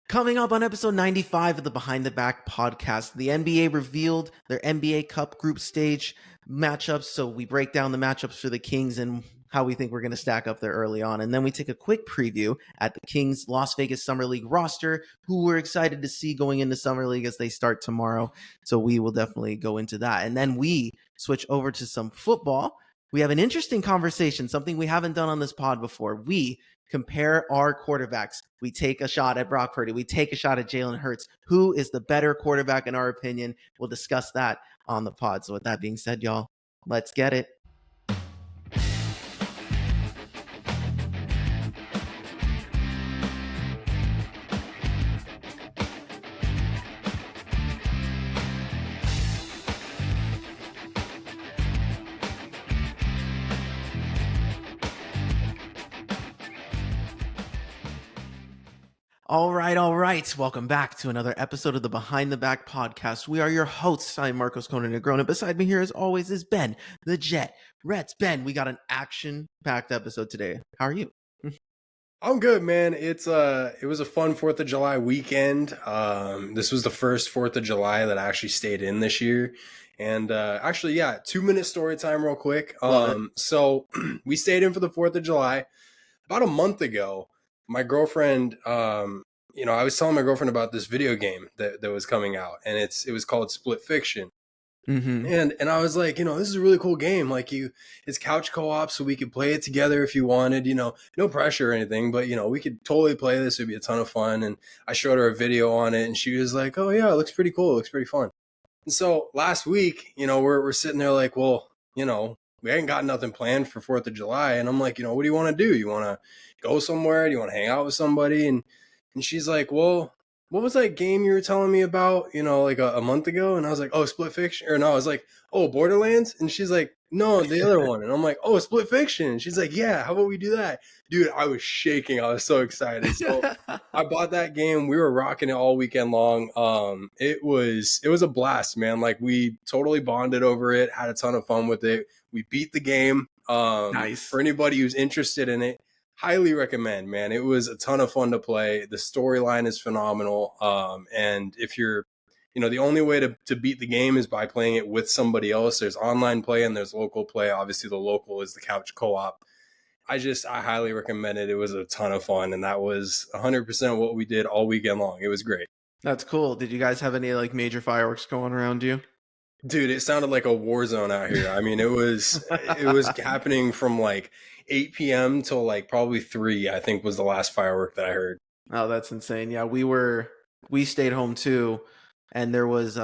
Coming up on episode 95 of the Behind the Back podcast, the NBA revealed their NBA Cup group stage matchups. So we break down the matchups for the Kings and how we think we're going to stack up there early on. And then we take a quick preview at the Kings Las Vegas Summer League roster, who we're excited to see going into Summer League as they start tomorrow. So we will definitely go into that. And then we switch over to some football. We have an interesting conversation, something we haven't done on this pod before. We compare our quarterbacks. We take a shot at Brock Purdy. We take a shot at Jalen Hurts. Who is the better quarterback in our opinion? We'll discuss that on the pod. So with that being said, y'all, let's get it. All right. Welcome back to another episode of the Behind the Back podcast. We are your hosts. I'm Marcos Conan Negrona. Beside me here, as always, is Ben, the Jet Reds. Ben, we got an action-packed episode today. How are you? I'm good, man. It was a fun 4th of July weekend. This was the first 4th of July that I actually stayed in this year. And 2-minute story time real quick. So we stayed in for the 4th of July. About a month ago, my girlfriend, I was telling my girlfriend about this video game that was coming out, and it was called Split Fiction. Mm-hmm. And I was like, this is a really cool game. Like it's couch co-op, so we could play it together if you wanted, no pressure or anything, but we could totally play this. It'd be a ton of fun. And I showed her a video on it, and she was like, oh yeah, it looks pretty cool. It looks pretty fun. And so last week, we're sitting there like, well, we ain't got nothing planned for 4th of July. And I'm like, what do you want to do? You want to go somewhere? Do you want to hang out with somebody? And she's like, well, what was that game you were telling me about, like a month ago? And I was like, oh, Split Fiction. Or no, I was like, oh, Borderlands. And she's like, no, the other one. And I'm like, oh, Split Fiction. And she's like, yeah, how about we do that? Dude, I was shaking. I was so excited. So I bought that game. We were rocking it all weekend long. It was a blast, man. Like we totally bonded over it, had a ton of fun with it. We beat the game. Nice. For anybody who's interested in it, highly recommend, man. It was a ton of fun to play. The storyline is phenomenal. And if you're, the only way to beat the game is by playing it with somebody else. There's online play and there's local play. Obviously, the local is the couch co-op. I highly recommend it. It was a ton of fun. And that was 100% what we did all weekend long. It was great. That's cool. Did you guys have any major fireworks going around you? Dude, it sounded like a war zone out here. I mean, it was happening from 8 p.m. till probably 3, I think was the last firework that I heard. Oh, that's insane. Yeah, we stayed home too, and there was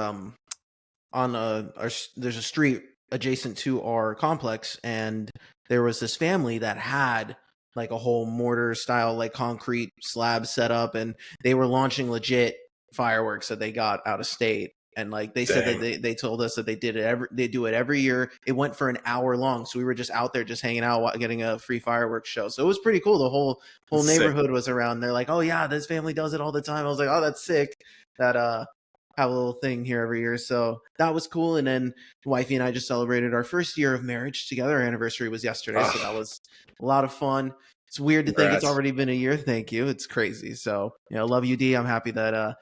there's a street adjacent to our complex, and there was this family that had a whole mortar style concrete slab set up, and they were launching legit fireworks that they got out of state. And they said that they told us that they do it every year. It went for an hour long. So we were just out there just hanging out, getting a free fireworks show. So it was pretty cool. The whole neighborhood was around. They're like, oh yeah, this family does it all the time. I was like, oh, that's sick. That have a little thing here every year. So that was cool. And then wifey and I just celebrated our first year of marriage together. Our anniversary was yesterday. So that was a lot of fun. It's weird to think it's already been a year. Thank you. It's crazy. So, love you, D. I'm happy that,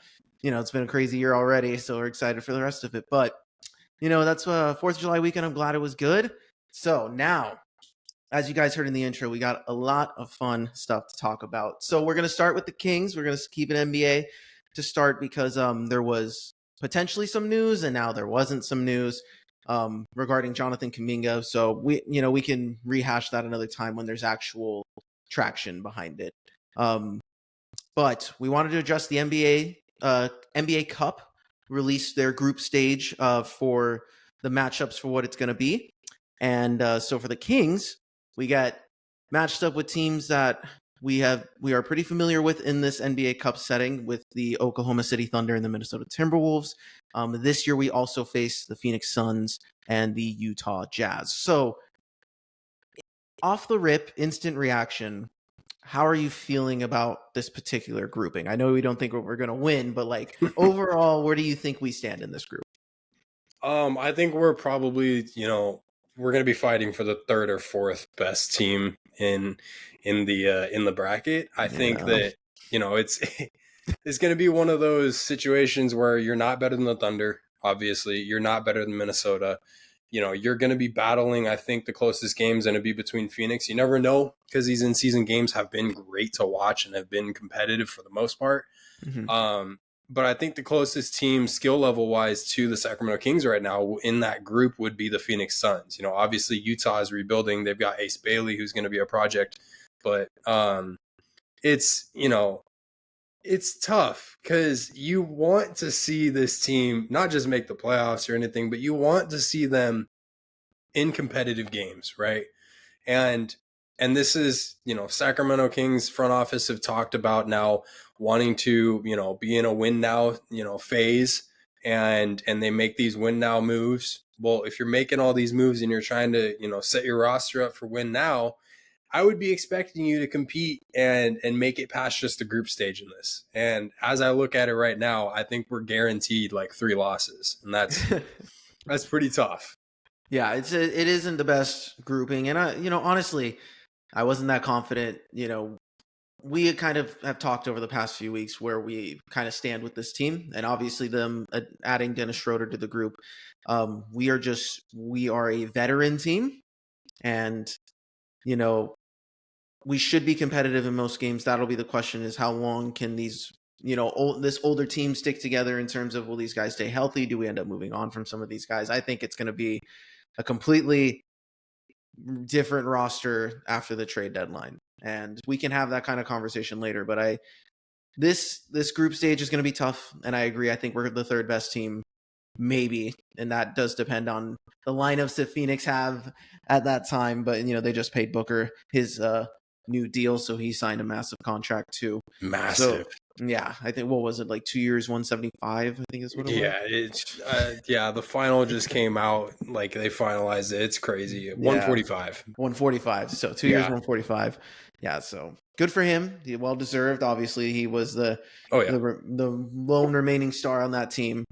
it's been a crazy year already, so we're excited for the rest of it. But, that's 4th of July weekend. I'm glad it was good. So now, as you guys heard in the intro, we got a lot of fun stuff to talk about. So we're going to start with the Kings. We're going to keep it NBA to start because there was potentially some news, and now there wasn't some news regarding Jonathan Kuminga. So we can rehash that another time when there's actual traction behind it. But we wanted to address the NBA Cup released their group stage for the matchups for what it's going to be. And so for the Kings, we got matched up with teams that we are pretty familiar with in this NBA Cup setting with the Oklahoma City Thunder and the Minnesota Timberwolves. This year, we also face the Phoenix Suns and the Utah Jazz. So off the rip, instant reaction. How are you feeling about this particular grouping? I know we don't think we're going to win, but overall, where do you think we stand in this group? I think we're probably, we're going to be fighting for the 3rd or 4th best team in the bracket. I think that, It's going to be one of those situations where you're not better than the Thunder. Obviously, you're not better than Minnesota. You're going to be battling. I think the closest game is going to be between Phoenix. You never know, because these in-season games have been great to watch and have been competitive for the most part. Mhm. But I think the closest team skill level wise to the Sacramento Kings right now in that group would be the Phoenix Suns. Obviously Utah is rebuilding. They've got Ace Bailey, who's going to be a project, but it's, it's tough because you want to see this team not just make the playoffs or anything, but you want to see them in competitive games, right? And this is, Sacramento Kings front office have talked about now wanting to, be in a win now, phase, and they make these win now moves. Well, if you're making all these moves and you're trying to, set your roster up for win now, I would be expecting you to compete and make it past just the group stage in this. And as I look at it right now, I think we're guaranteed like 3 losses, and that's pretty tough. Yeah, it isn't the best grouping, and honestly, I wasn't that confident. We kind of have talked over the past few weeks where we kind of stand with this team, and obviously them adding Dennis Schroeder to the group. We are a veteran team, and you know we should be competitive in most games. That'll be the question: is how long can these this older team stick together in terms of will these guys stay healthy? Do we end up moving on from some of these guys? I think it's going to be a completely different roster after the trade deadline, and we can have that kind of conversation later. But this group stage is going to be tough, and I agree. I think we're the third best team, maybe, and that does depend on the lineups that Phoenix have at that time. But they just paid Booker his new deal, so he signed a massive contract too. Massive. So yeah, I think what was it, like 2 years, 175? I think is what it was. Yeah, the final just came out, like they finalized it. It's crazy. 145. 145. So 2 years, 145. Yeah, so good for him. Well deserved. Obviously, he was the lone remaining star on that team.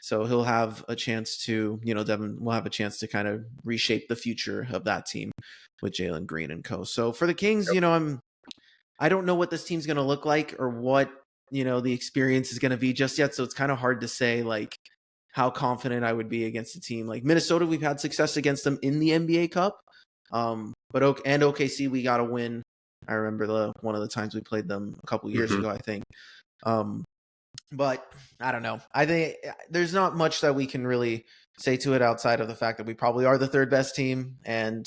So he'll have a chance to, Devin will have a chance to kind of reshape the future of that team with Jalen Green and co. So for the Kings, I don't know what this team's going to look like or what, the experience is going to be just yet. So it's kind of hard to say like how confident I would be against a team like Minnesota. We've had success against them in the NBA Cup. But OKC, we got a win. I remember one of the times we played them a couple years ago, I think. But I don't know. I think there's not much that we can really say to it outside of the fact that we probably are the third best team, and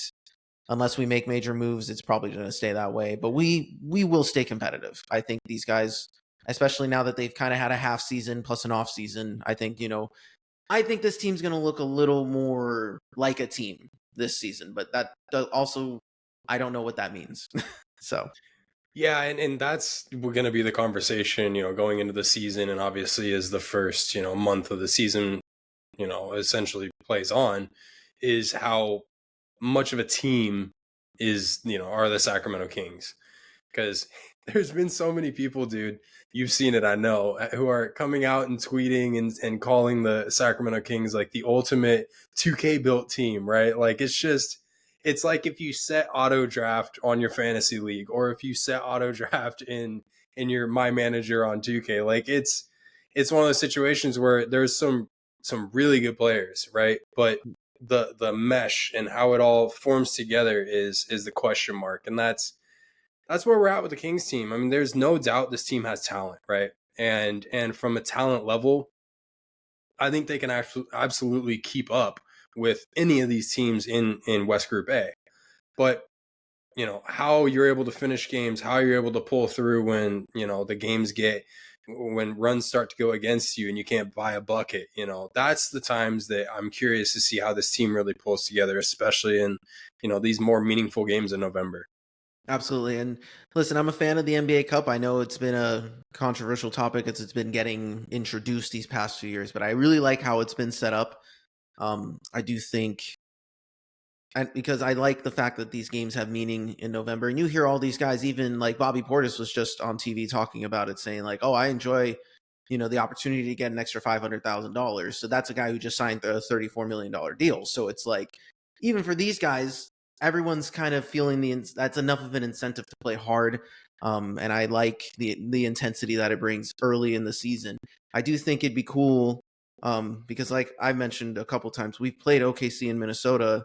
unless we make major moves, it's probably going to stay that way. But we will stay competitive. I think these guys, especially now that they've kind of had a half season plus an off season, I think this team's going to look a little more like a team this season. But that also, I don't know what that means. So. Yeah, and that's going to be the conversation, going into the season, and obviously as the first, month of the season, essentially plays on, is how much of a team are the Sacramento Kings. Because there's been so many people, dude, you've seen it, I know, who are coming out and tweeting and calling the Sacramento Kings like the ultimate 2K built team, right? Like it's like if you set auto draft on your fantasy league, or if you set auto draft in your My Manager on 2K, like it's one of those situations where there's some really good players, right? But the mesh and how it all forms together is the question mark, and that's where we're at with the Kings team. I mean, there's no doubt this team has talent, right? And from a talent level, I think they can actually absolutely keep up with any of these teams in West Group A. But how you're able to finish games, how you're able to pull through when the games when runs start to go against you and you can't buy a bucket, that's the times that I'm curious to see how this team really pulls together, especially in these more meaningful games in November. Absolutely. And listen, I'm a fan of the NBA Cup. I know it's been a controversial topic as it's been getting introduced these past few years, but I really like how it's been set up. I do think, and because I like the fact that these games have meaning in November, and you hear all these guys, even like Bobby Portis was just on TV talking about it, saying like, "Oh, I enjoy, the opportunity to get an extra $500,000." So that's a guy who just signed a $34 million deal. So it's like, even for these guys, everyone's kind of feeling that's enough of an incentive to play hard. And I like the intensity that it brings early in the season. I do think it'd be cool because, like I mentioned a couple times, we've played OKC in Minnesota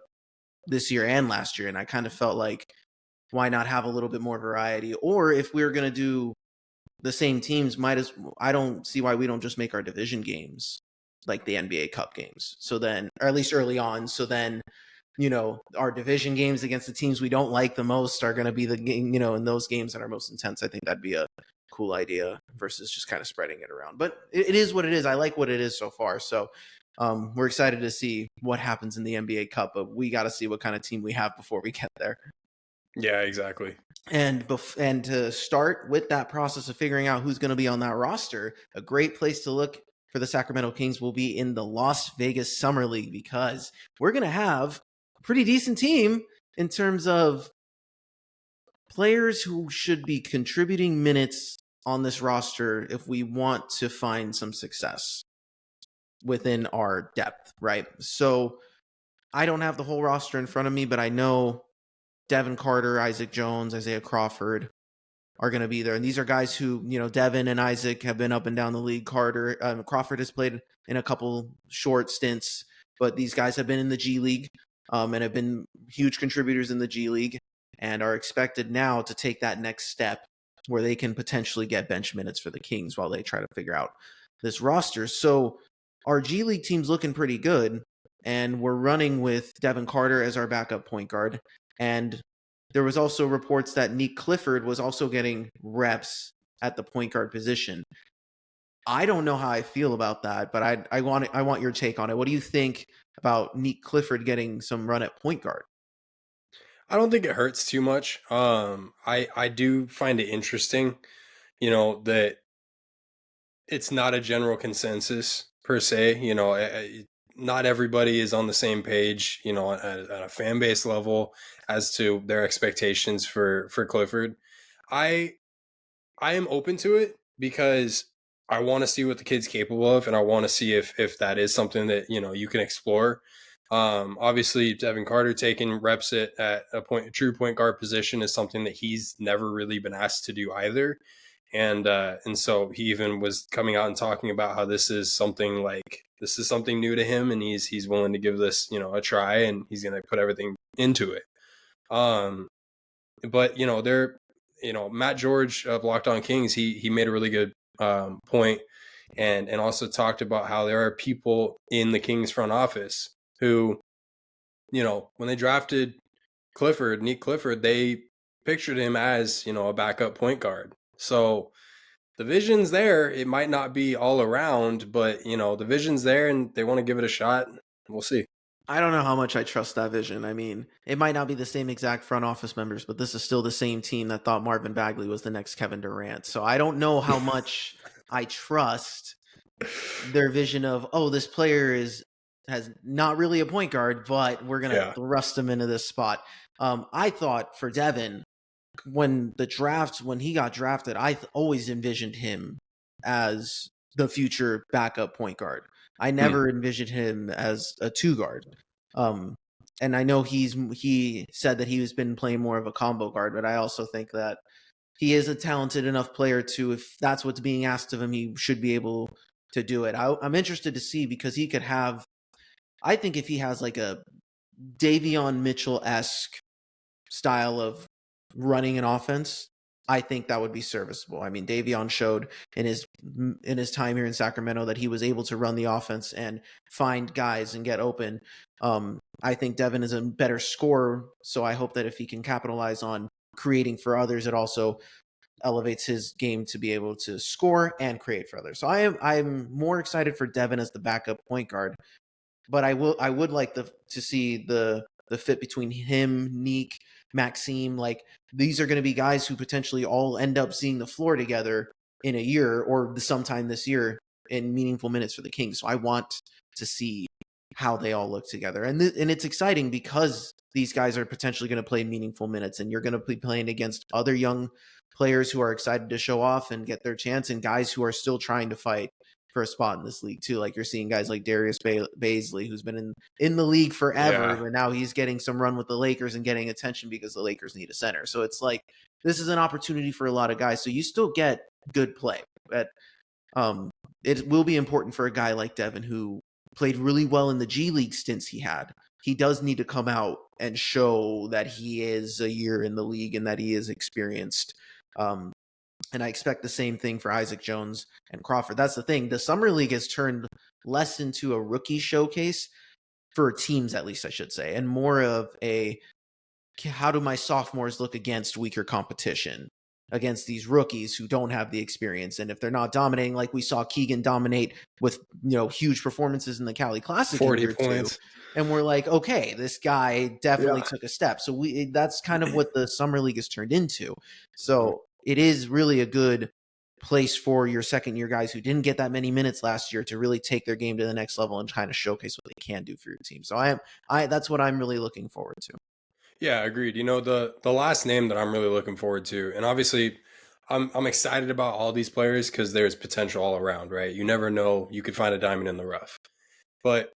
this year and last year, and I kind of felt like, why not have a little bit more variety? Or if we're going to do the same teams, I don't see why we don't just make our division games like the NBA Cup games. So then, or at least early on, so then, our division games against the teams we don't like the most are going to be the game, in those games that are most intense. I think that'd be a cool idea versus just kind of spreading it around. But it is what it is. I like what it is so far. So we're excited to see what happens in the NBA Cup, but we got to see what kind of team we have before we get there. Yeah, exactly. And to start with that process of figuring out who's going to be on that roster, a great place to look for the Sacramento Kings will be in the Las Vegas Summer League, because we're going to have a pretty decent team in terms of players who should be contributing minutes on this roster if we want to find some success within our depth, right? So I don't have the whole roster in front of me, but I know Devin Carter, Isaac Jones, Isaiah Crawford are going to be there. And these are guys who, Devin and Isaac have been up and down the league. Crawford has played in a couple short stints, but these guys have been in the G League and have been huge contributors in the G League and are expected now to take that next step where they can potentially get bench minutes for the Kings while they try to figure out this roster. So our G League team's looking pretty good, and we're running with Devin Carter as our backup point guard. And there was also reports that Nick Clifford was also getting reps at the point guard position. I don't know how I feel about that, but I want your take on it. What do you think about Nick Clifford getting some run at point guard? I don't think it hurts too much. I do find it interesting, that it's not a general consensus per se. Not everybody is on the same page, at a fan base level as to their expectations for Clifford. I am open to it because I want to see what the kid's capable of, and I want to see if that is something that you can explore. Obviously, Devin Carter taking reps at a true point guard position is something that he's never really been asked to do either. And so he even was coming out and talking about how this is something new to him, and he's willing to give this a try, and he's going to put everything into it. But Matt George of Locked On Kings, he made a really good point, and also talked about how there are people in the Kings front office who, when they drafted Nick Clifford, they pictured him as a backup point guard. So the vision's there. It might not be all around, but the vision's there, and they want to give it a shot. We'll see. I don't know how much I trust that vision. I mean, it might not be the same exact front office members, but this is still the same team that thought Marvin Bagley was the next Kevin Durant. So I don't know how much I trust their vision of, this player has not really a point guard, but we're going to thrust him into this spot. I thought for Devin, when he got drafted, I always envisioned him as the future backup point guard. I never envisioned him as a two guard. And I know he said that he has been playing more of a combo guard, but I also think that he is a talented enough player to, if that's what's being asked of him, he should be able to do it. I'm interested to see, because he could have, I think if he has like a Davion Mitchell-esque style of running an offense, I think that would be serviceable. I mean, Davion showed in his time here in Sacramento that he was able to run the offense and find guys and get open. I think Devin is a better scorer, so I hope that if he can capitalize on creating for others, it also elevates his game to be able to score and create for others. So I'm more excited for Devin as the backup point guard, but I would like to see the fit between him, Neek, Maxime. Like, these are going to be guys who potentially all end up seeing the floor together in a year or sometime this year in meaningful minutes for the Kings. So I want to see how they all look together. And it's exciting because these guys are potentially going to play meaningful minutes, and you're going to be playing against other young players who are excited to show off and get their chance, and guys who are still trying to fight for a spot in this league too. Like you're seeing guys like Darius Baisley, who's been in the league forever, Yeah. but now he's getting some run with the Lakers and getting attention because the Lakers need a center. So it's like this is an opportunity for a lot of guys. So you still get good play, but it will be important for a guy like Devin who played really well in the G League stints he had. He does need to come out and show that he is a year in the league and that he is experienced. And I expect the same thing for Isaac Jones and Crawford. That's the thing. The Summer League has turned less into a rookie showcase for teams, at least I should say, and more of a how do my sophomores look against weaker competition, against these rookies who don't have the experience. And if they're not dominating, like we saw Keegan dominate with, huge performances in the Cali Classic 40 in year points. 2. And we're like, okay, this guy definitely Yeah. took a step. So that's kind of what the Summer League has turned into. So it is really a good place for your second year guys who didn't get that many minutes last year to really take their game to the next level and kind of showcase what they can do for your team. So that's what I'm really looking forward to. Yeah, agreed. The last name that I'm really looking forward to, and obviously I'm excited about all these players because there's potential all around, right? You never know, you could find a diamond in the rough. But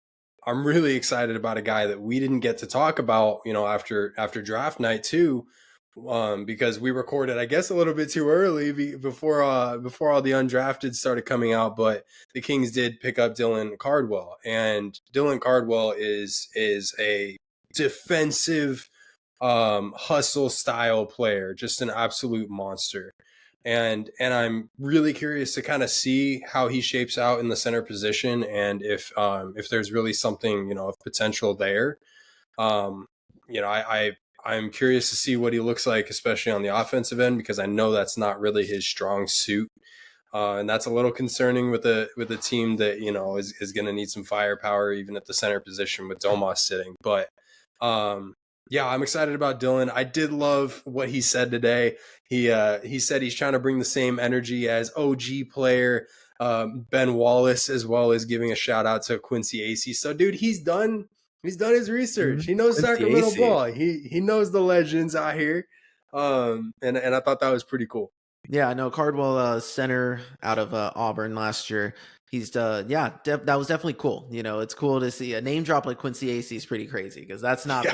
I'm really excited about a guy that we didn't get to talk about, after draft night too, because we recorded, I guess, a little bit too early before all the undrafted started coming out. But the Kings did pick up Dylan Cardwell, and Dylan Cardwell is a defensive hustle style player, just an absolute monster. And I'm really curious to kind of see how he shapes out in the center position, and if there's really something of potential there. I'm curious to see what he looks like, especially on the offensive end, because I know that's not really his strong suit, and that's a little concerning with a team that is going to need some firepower even at the center position with Domas sitting. But yeah, I'm excited about Dylan. I did love what he said today. He said he's trying to bring the same energy as OG player Ben Wallace, as well as giving a shout out to Quincy Acey. So, dude, he's done his research. He knows Quincy Sacramento Acey. ball. He knows the legends out here. And I thought that was pretty cool. Yeah, I know Cardwell, center out of Auburn last year. He's that was definitely cool. It's cool to see a name drop like Quincy Acey is pretty crazy because that's not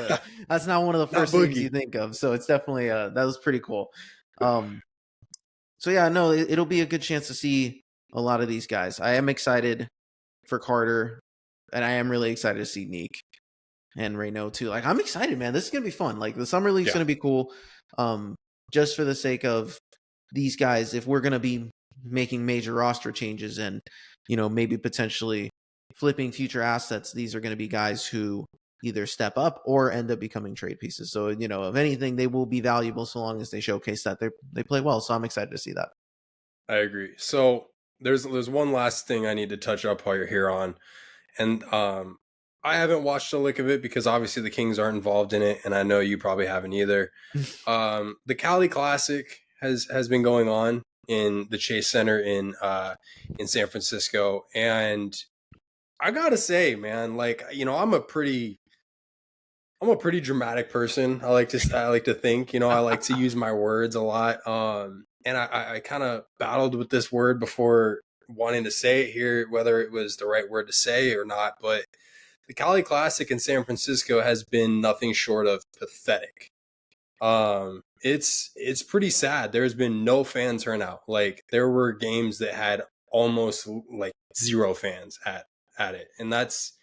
that's not one of the first names you think of. So it's definitely that was pretty cool. So yeah, no, it'll be a good chance to see a lot of these guys. I am excited for Carter, and I am really excited to see Neek and Reyno too. Like I'm excited, man. This is gonna be fun. Like the summer league's gonna be cool. Just for the sake of these guys, if we're gonna be making major roster changes and maybe potentially flipping future assets, these are going to be guys who either step up or end up becoming trade pieces. So if anything, they will be valuable so long as they showcase that they play well. So I'm excited to see that. I agree. So there's one last thing I need to touch up while you're here on, and I haven't watched a lick of it because obviously the Kings aren't involved in it, and I know you probably haven't either. The Cali Classic has been going on in the Chase Center in San Francisco, and I gotta say, man, like I'm a pretty dramatic person. I like to think, I like to use my words a lot. And I kind of battled with this word before wanting to say it here, whether it was the right word to say or not. But the Cali Classic in San Francisco has been nothing short of pathetic. It's pretty sad. There's been no fan turnout. Like there were games that had almost like zero fans at it. And that's,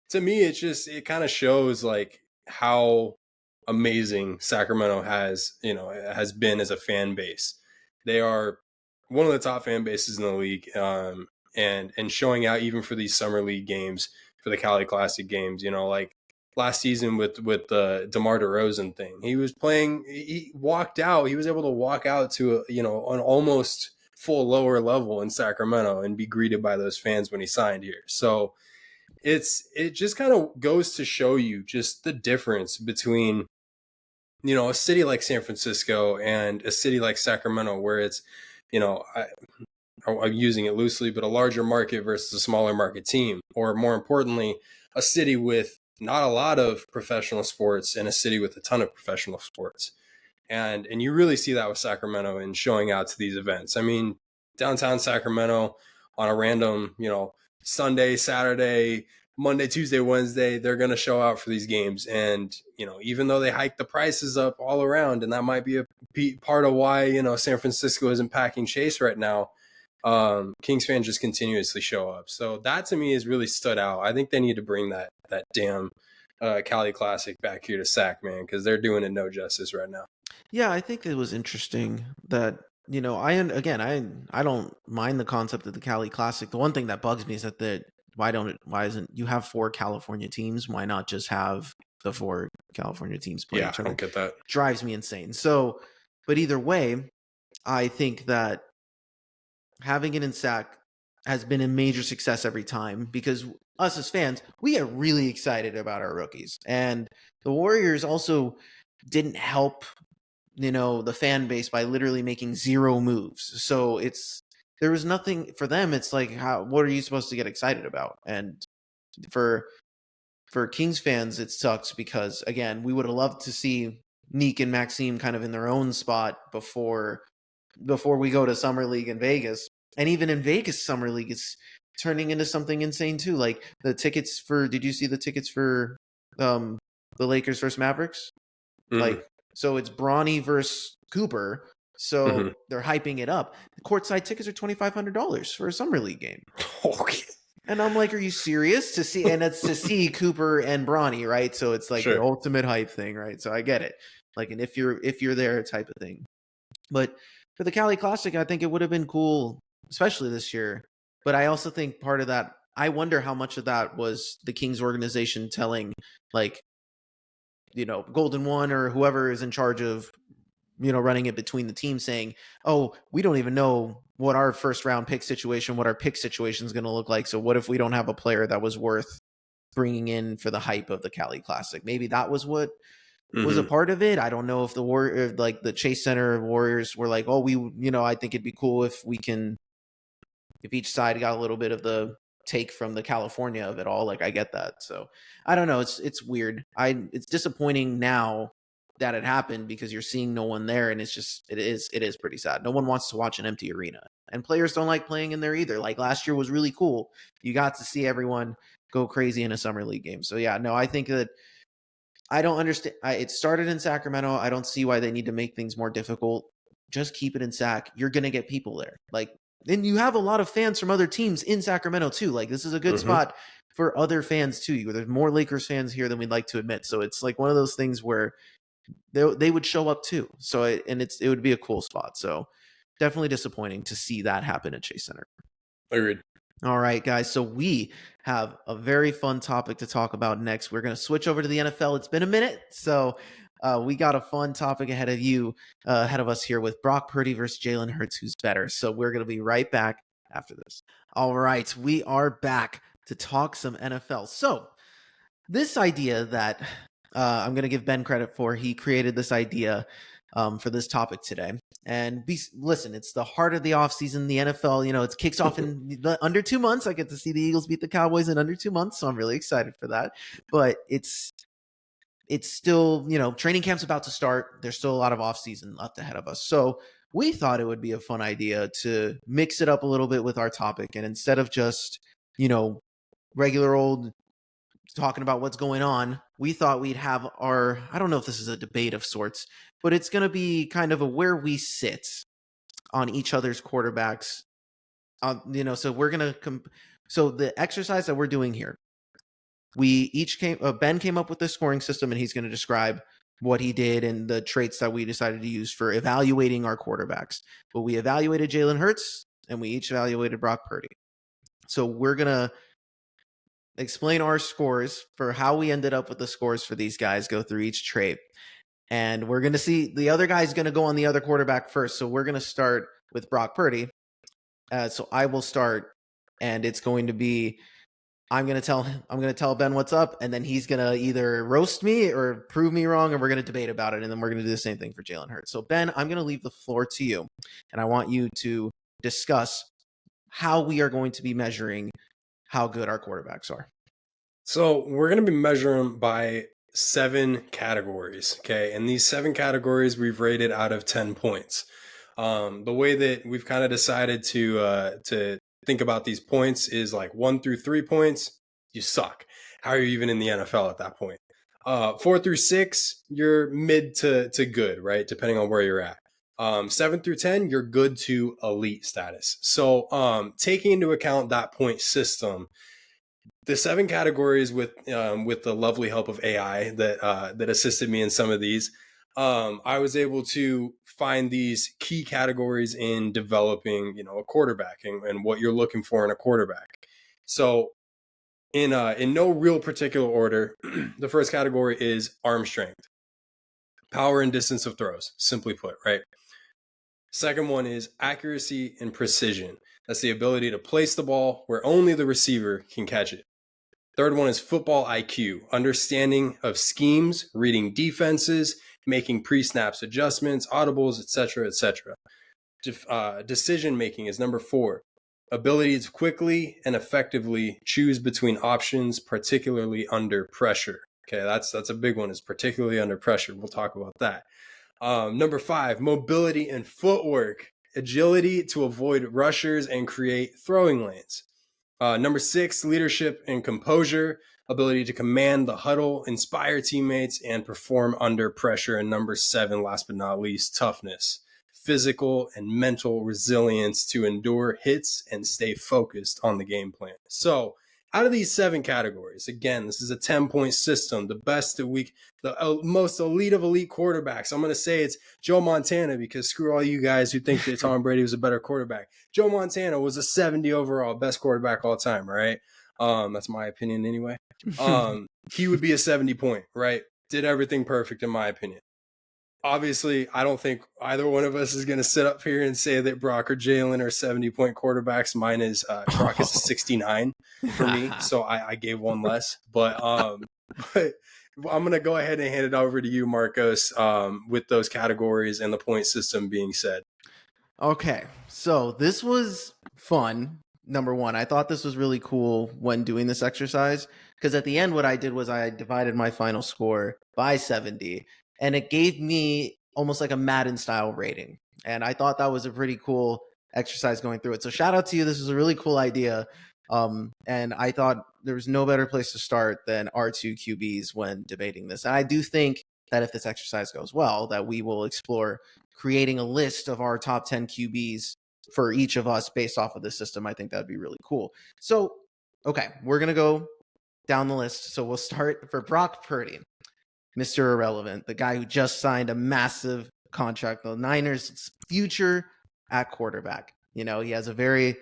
to me, it kind of shows like how amazing Sacramento has been as a fan base. They are one of the top fan bases in the league, and showing out even for these summer league games, for the Cali Classic games. Like last season with the DeMar DeRozan thing, he was playing. He walked out. He was able to walk out to an almost full lower level in Sacramento and be greeted by those fans when he signed here. So it just kind of goes to show you just the difference between a city like San Francisco and a city like Sacramento, where it's I'm using it loosely, but a larger market versus a smaller market team, or more importantly, a city with not a lot of professional sports and a city with a ton of professional sports. And you really see that with Sacramento and showing out to these events. I mean, downtown Sacramento on a random, Sunday, Saturday, Monday, Tuesday, Wednesday, they're going to show out for these games. And, even though they hike the prices up all around, and that might be a part of why, San Francisco isn't packing Chase right now, Kings fans just continuously show up. So that to me has really stood out. I think they need to bring that damn Cali Classic back here to Sac, man, because they're doing it no justice right now. Yeah, I think it was interesting that I don't mind the concept of the Cali Classic. The one thing that bugs me is that why isn't you have 4 California teams? Why not just have the 4 California teams play Yeah, each I other? don't get that. Drives me insane. So, but either way, I think that having it in SAC has been a major success every time because us as fans, we get really excited about our rookies. And the Warriors also didn't help, the fan base by literally making 0 moves. So there was nothing for them. It's like, what are you supposed to get excited about? And for Kings fans, it sucks because again, we would have loved to see Neek and Maxime kind of in their own spot before we go to Summer League in Vegas. And even in Vegas, Summer League is turning into something insane too. Like did you see the tickets for the Lakers versus Mavericks? Mm-hmm. Like, so it's Bronny versus Cooper. So they're hyping it up. The courtside tickets are $2,500 for a Summer League game. Okay. And I'm like, are you serious? And it's to see Cooper and Bronny, right? So it's like the ultimate hype thing, right? So I get it. Like, and if you're there type of thing. But for the Cali Classic, I think it would have been cool, especially this year. But I also think part of that, I wonder how much of that was the Kings organization telling, like, Golden One or whoever is in charge of, running it between the teams saying, oh, we don't even know what our first round pick situation, what our pick situation is going to look like. So what if we don't have a player that was worth bringing in for the hype of the Cali Classic? Maybe that was what was a part of it. I don't know if the Chase Center Warriors were like, oh, I think it'd be cool if each side got a little bit of the take from the California of it all. Like, I get that. So I don't know. It's weird. It's disappointing now that it happened because you're seeing no one there. And it is pretty sad. No one wants to watch an empty arena, and players don't like playing in there either. Like last year was really cool. You got to see everyone go crazy in a summer league game. So yeah, no, I think that I don't understand. It started in Sacramento. I don't see why they need to make things more difficult. Just keep it in Sac. You're going to get people there. Like, and you have a lot of fans from other teams in Sacramento too. Like, this is a good spot for other fans too. There's more Lakers fans here than we'd like to admit. So it's like one of those things where they would show up too. So it would be a cool spot. So definitely disappointing to see that happen at Chase Center. Agreed. All right, guys. So we have a very fun topic to talk about next. We're going to switch over to the NFL. It's been a minute, so we got a fun topic ahead of us here with Brock Purdy versus Jalen Hurts, who's better. So we're going to be right back after this. All right, we are back to talk some NFL. So this idea that I'm going to give Ben credit for, he created this idea for this topic today. And listen, it's the heart of the offseason, the NFL. It kicks off in under 2 months. I get to see the Eagles beat the Cowboys in under 2 months, so I'm really excited for that. But it's still, training camp's about to start. There's still a lot of offseason left ahead of us. So we thought it would be a fun idea to mix it up a little bit with our topic. And instead of just, regular old talking about what's going on, we thought we'd have I don't know if this is a debate of sorts, but it's going to be kind of a where we sit on each other's quarterbacks. So we're going to so the exercise that we're doing here, we each Ben came up with the scoring system, and he's going to describe what he did and the traits that we decided to use for evaluating our quarterbacks. But we evaluated Jalen Hurts, and we each evaluated Brock Purdy. So we're going to explain our scores for how we ended up with the scores for these guys, go through each trait. And we're going to see the other guy's going to go on the other quarterback first. So we're going to start with Brock Purdy. So I will start, and it's going to be, I'm going to tell Ben what's up, and then he's going to either roast me or prove me wrong, and we're going to debate about it. And then we're going to do the same thing for Jalen Hurts. So Ben, I'm going to leave the floor to you, and I want you to discuss how we are going to be measuring how good our quarterbacks are. So we're going to be measuring by 7 categories. Okay. And these 7 categories we've rated out of 10 points. The way that we've kind of decided to think about these points is like 1 through 3 points, you suck. How are you even in the NFL at that point? 4 through 6, you're mid to good, right? Depending on where you're at. 7 through 10, you're good to elite status. So taking into account that point system, the 7 categories with the lovely help of AI that assisted me in some of these, I was able to find these key categories in developing, a quarterback and what you're looking for in a quarterback. So in no real particular order, the first category is arm strength, power and distance of throws, simply put, right? Second one is accuracy and precision. That's the ability to place the ball where only the receiver can catch it. Third one is football IQ, understanding of schemes, reading defenses, making pre-snaps adjustments, audibles, etc., etc. Decision making is number 4. Ability to quickly and effectively choose between options, particularly under pressure. Okay, that's a big one, is particularly under pressure. We'll talk about that. Number 5, mobility and footwork, agility to avoid rushers and create throwing lanes. Number 6, leadership and composure, ability to command the huddle, inspire teammates, and perform under pressure. And number 7, last but not least, toughness, physical and mental resilience to endure hits and stay focused on the game plan. So out of these 7 categories, again, this is a 10-point system, the best that the most elite of elite quarterbacks. I'm going to say it's Joe Montana, because screw all you guys who think that Tom Brady was a better quarterback. Joe Montana was a 70 overall, best quarterback all time, right? That's my opinion anyway. He would be a 70 point, right? Did everything perfect in my opinion. Obviously, I don't think either one of us is going to sit up here and say that Brock or Jalen are 70-point quarterbacks. Mine is Brock is a 69 for me, so I gave one less. But I'm going to go ahead and hand it over to you, Marcos, with those categories and the point system being said. Okay, so this was fun. Number 1, I thought this was really cool when doing this exercise, because at the end what I did was I divided my final score by 70, and it gave me almost like a Madden style rating. And I thought that was a pretty cool exercise going through it. So shout out to you. This was a really cool idea. And I thought there was no better place to start than R2 QBs when debating this. And I do think that if this exercise goes well, that we will explore creating a list of our top 10 QBs for each of us based off of this system. I think that'd be really cool. So, okay, we're going to go down the list. So we'll start for Brock Purdy, Mr. Irrelevant, the guy who just signed a massive contract, the Niners' future at quarterback. He has a very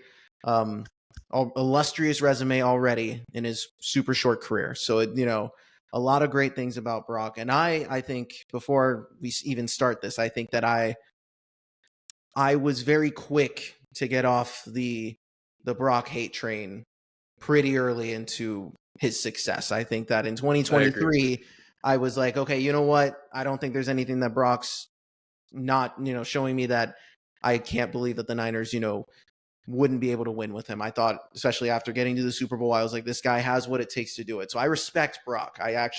illustrious resume already in his super short career. So, a lot of great things about Brock. And I think before we even start this, I think that I was very quick to get off the Brock hate train pretty early into his success. I think that in 2023, I was like, okay, you know what? I don't think there's anything that Brock's not, showing me that I can't believe that the Niners, wouldn't be able to win with him. I thought, especially after getting to the Super Bowl, I was like, this guy has what it takes to do it. So I respect Brock. I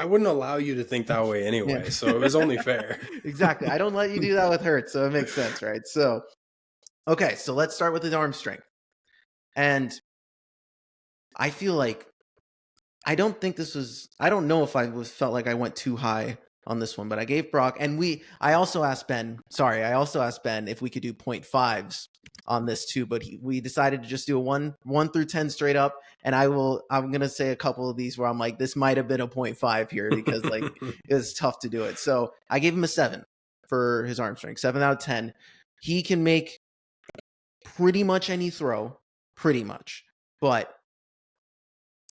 wouldn't allow you to think that way anyway. Yeah. So it was only fair. Exactly. I don't let you do that with Hurts. So it makes sense, right? So, okay. So let's start with his arm strength. And I feel like, I don't know if I felt like I went too high on this one, but I gave Brock, and I also asked Ben if we could do 0.5s on this too, but we decided to just do a 1 through 10 straight up. And I'm going to say a couple of these where I'm like, this might've been a 0.5 here because like it was tough to do it. So I gave him a 7 for his arm strength, 7 out of 10. He can make pretty much any throw, but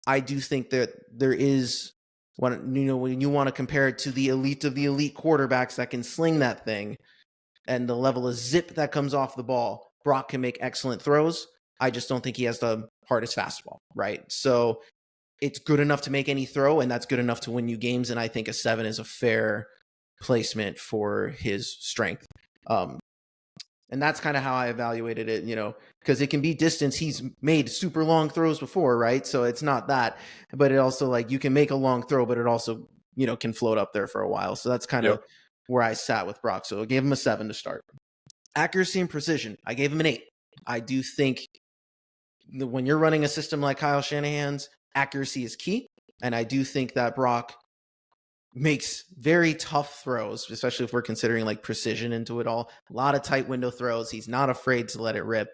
I do think that there is, when you want to compare it to the elite of the elite quarterbacks that can sling that thing and the level of zip that comes off the ball, Brock can make excellent throws. I just don't think he has the hardest fastball, right? So it's good enough to make any throw, and that's good enough to win you games. And I think a 7 is a fair placement for his strength. And that's kind of how I evaluated it, because it can be distance. He's made super long throws before, right? So it's not that, but it also, like, you can make a long throw, but it also, can float up there for a while. So that's kind of where I sat with Brock. So I gave him a 7 to start. Accuracy and precision, I gave him an 8. I do think when you're running a system like Kyle Shanahan's, accuracy is key. And I do think that Brock makes very tough throws, especially if we're considering like precision into it all. A lot of tight window throws. He's not afraid to let it rip.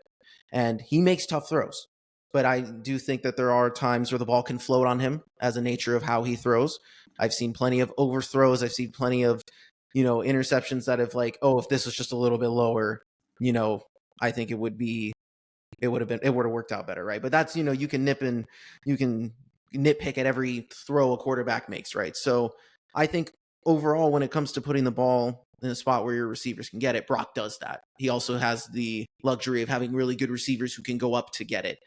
And he makes tough throws. But I do think that there are times where the ball can float on him as a nature of how he throws. I've seen plenty of overthrows. I've seen plenty of, interceptions that have like, oh, if this was just a little bit lower, I think it would have worked out better, right? But that's, you can nitpick at every throw a quarterback makes, right? So I think overall, when it comes to putting the ball in a spot where your receivers can get it, Brock does that. He also has the luxury of having really good receivers who can go up to get it.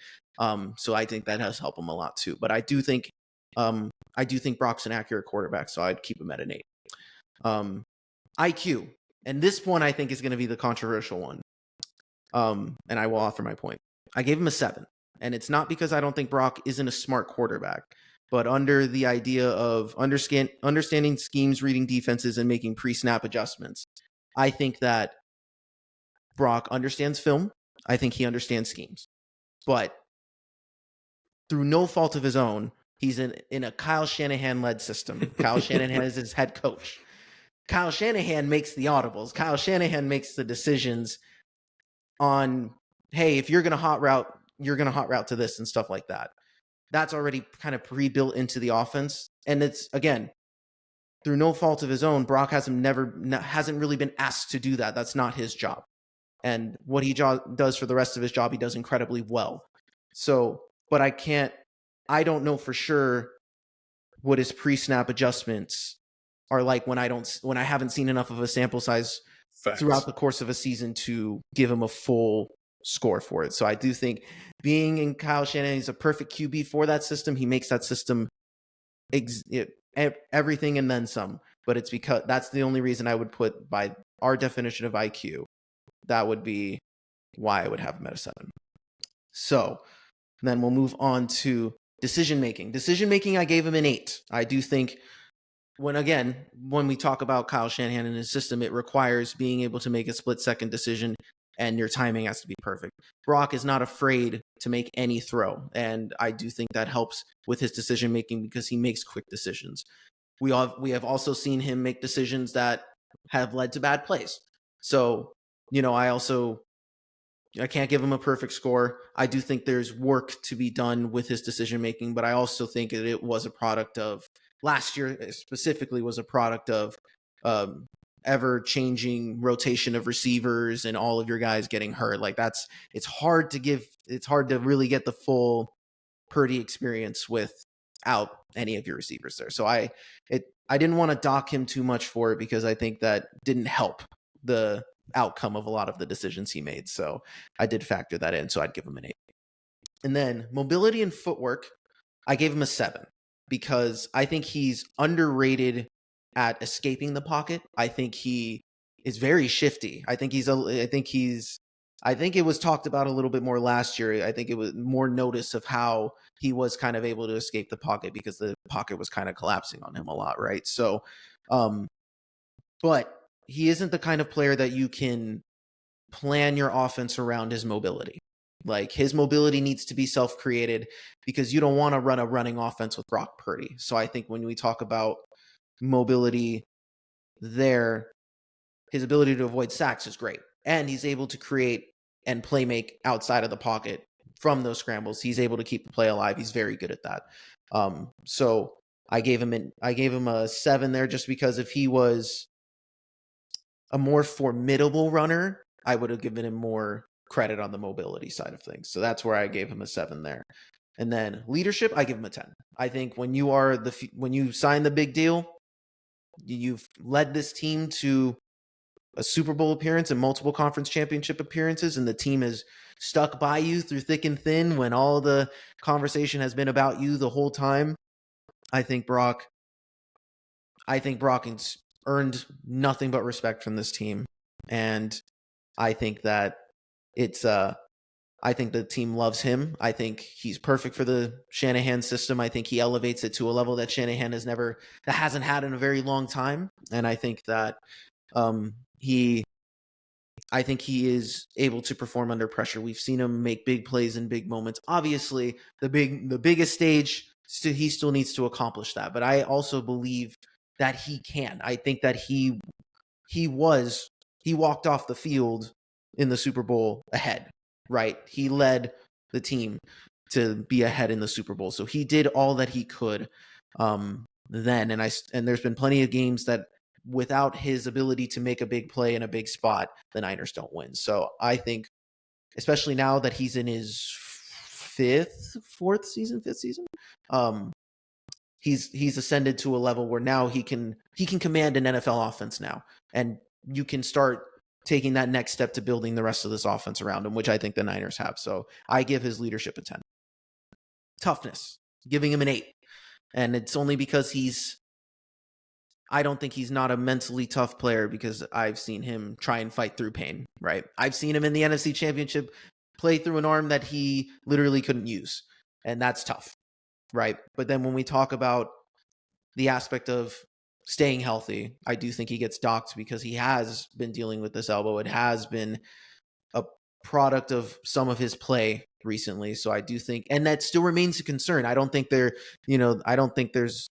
So I think that has helped him a lot too. But I do think Brock's an accurate quarterback, so I'd keep him at an 8. IQ, and this one I think is going to be the controversial one. And I will offer my point. I gave him a 7, and it's not because I don't think Brock isn't a smart quarterback, but under the idea of understanding schemes, reading defenses, and making pre-snap adjustments. I think that Brock understands film. I think he understands schemes. But through no fault of his own, he's in a Kyle Shanahan-led system. Kyle Shanahan is his head coach. Kyle Shanahan makes the audibles. Kyle Shanahan makes the decisions on, hey, if you're going to hot route, you're going to hot route to this and stuff like that. That's already kind of pre-built into the offense. And it's, again, through no fault of his own, Brock hasn't really been asked to do that. That's not his job. And what he does for the rest of his job, he does incredibly well. So, but I don't know for sure what his pre-snap adjustments are like when I haven't seen enough of a sample size throughout the course of a season to give him a full score for it. So I do think being in Kyle Shanahan, he's a perfect QB for that system. He makes that system everything and then some. But it's because that's the only reason I would put, by our definition of IQ, that would be why I would have him at a 7. So then we'll move on to decision making. Decision making, I gave him an 8. I do think when we talk about Kyle Shanahan and his system, it requires being able to make a split-second decision, and your timing has to be perfect. Brock is not afraid to make any throw, and I do think that helps with his decision-making because he makes quick decisions. We have also seen him make decisions that have led to bad plays. So, I can't give him a perfect score. I do think there's work to be done with his decision-making, but I also think that it was a product of last year specifically was a product of ever-changing rotation of receivers and all of your guys getting hurt. Like it's hard to really get the full Purdy experience without any of your receivers there. So I didn't want to dock him too much for it because I think that didn't help the outcome of a lot of the decisions he made. So I did factor that in. So I'd give him an 8. And then mobility and footwork, I gave him a 7. Because I think he's underrated at escaping the pocket. I think he is very shifty. I think it was talked about a little bit more last year. I think it was more notice of how he was kind of able to escape the pocket because the pocket was kind of collapsing on him a lot, right? So, but he isn't the kind of player that you can plan your offense around his mobility. Like his mobility needs to be self-created because you don't want to run a running offense with Brock Purdy. So I think when we talk about mobility there, his ability to avoid sacks is great. And he's able to create and play make outside of the pocket from those scrambles. He's able to keep the play alive. He's very good at that. So I gave him a 7 there just because if he was a more formidable runner, I would have given him more credit on the mobility side of things. So that's where I gave him a 7 there. And then leadership, I give him a 10. I think when you sign the big deal, you've led this team to a Super Bowl appearance and multiple conference championship appearances, and the team has stuck by you through thick and thin when all the conversation has been about you the whole time. I think Brock has earned nothing but respect from this team. And I think that I think the team loves him. I think he's perfect for the Shanahan system. I think he elevates it to a level that Shanahan hasn't had in a very long time. And I think that he I think he is able to perform under pressure. We've seen him make big plays in big moments. Obviously, the biggest stage, he still needs to accomplish that. But I also believe that he can. I think that he walked off the field in the Super Bowl ahead, right? He led the team to be ahead in the Super Bowl. So he did all that he could then. And there's been plenty of games that without his ability to make a big play in a big spot, the Niners don't win. So I think, especially now that he's in his fifth season, he's ascended to a level where now he can command an NFL offense now, and you can start taking that next step to building the rest of this offense around him, which I think the Niners have. So I give his leadership a 10. Toughness, giving him an 8, and it's only because I don't think he's not a mentally tough player, because I've seen him try and fight through pain, right? I've seen him in the NFC Championship play through an arm that he literally couldn't use, and that's tough, right? But then when we talk about the aspect of staying healthy, I do think he gets docked because he has been dealing with this elbow. It has been a product of some of his play recently. So I do think, and that still remains a concern. I think there's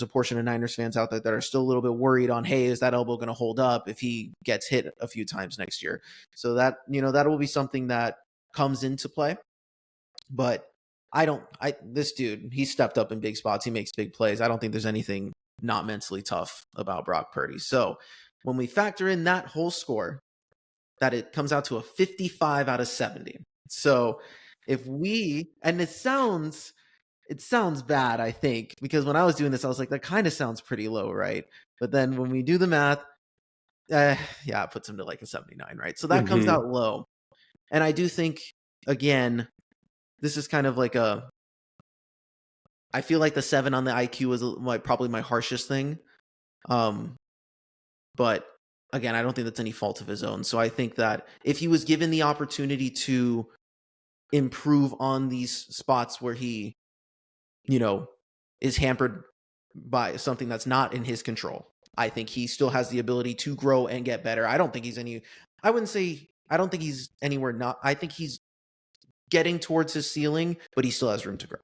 a portion of Niners fans out there that are still a little bit worried on, hey, is that elbow going to hold up if he gets hit a few times next year? So that will be something that comes into play. But this dude, he stepped up in big spots. He makes big plays. I don't think there's anything not mentally tough about Brock Purdy. So when we factor in that whole score, that it comes out to a 55 out of 70. So and it sounds bad, I think, because when I was doing this, I was like, that kind of sounds pretty low, right? But then when we do the math, it puts him to like a 79, right? So that comes out low. And I do think, again, this is kind of like I feel like the 7 on the IQ was probably my harshest thing. But again, I don't think that's any fault of his own. So I think that if he was given the opportunity to improve on these spots where he, is hampered by something that's not in his control, I think he still has the ability to grow and get better. I don't think he's anywhere not. I think he's getting towards his ceiling, but he still has room to grow.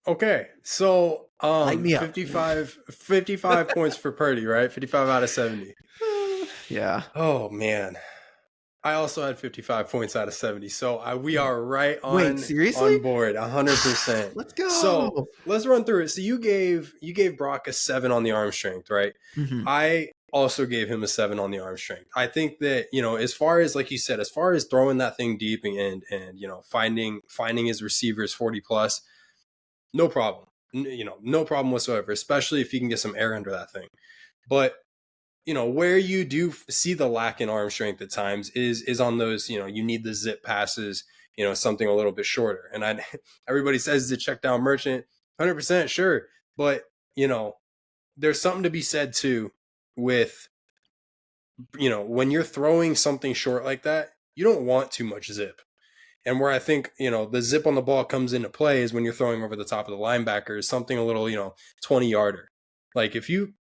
Okay, so Light me up. 55 points for Purdy, right? 55 out of 70. Yeah. Oh man, I also had 55 points out of 70. So we are right on. Wait, seriously? On board, 100%. Let's go. So let's run through it. So you gave Brock a 7 on the arm strength, right? Mm-hmm. I also gave him a 7 on the arm strength. I think that, as far as, like you said, as far as throwing that thing deep and finding his receivers 40 plus, no problem. No problem whatsoever, especially if you can get some air under that thing. But, where you do see the lack in arm strength at times is on those, you need the zip passes, something a little bit shorter. And everybody says the check down merchant, 100% sure. But, there's something to be said too with, when you're throwing something short like that, you don't want too much zip. And where I think, the zip on the ball comes into play is when you're throwing over the top of the linebackers, something a little, 20-yarder. Like if you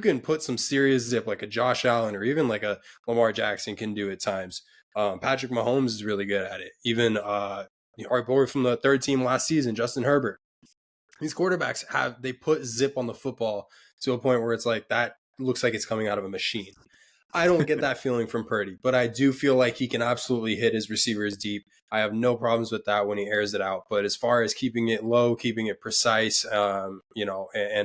can put some serious zip, like a Josh Allen or even like a Lamar Jackson can do at times. Patrick Mahomes is really good at it. Even our boy from the third team last season, Justin Herbert. These quarterbacks they put zip on the football to a point where it's like that looks like it's coming out of a machine. I don't get that feeling from Purdy, but I do feel like he can absolutely hit his receivers deep. I have no problems with that when he airs it out. But as far as keeping it low, keeping it precise, and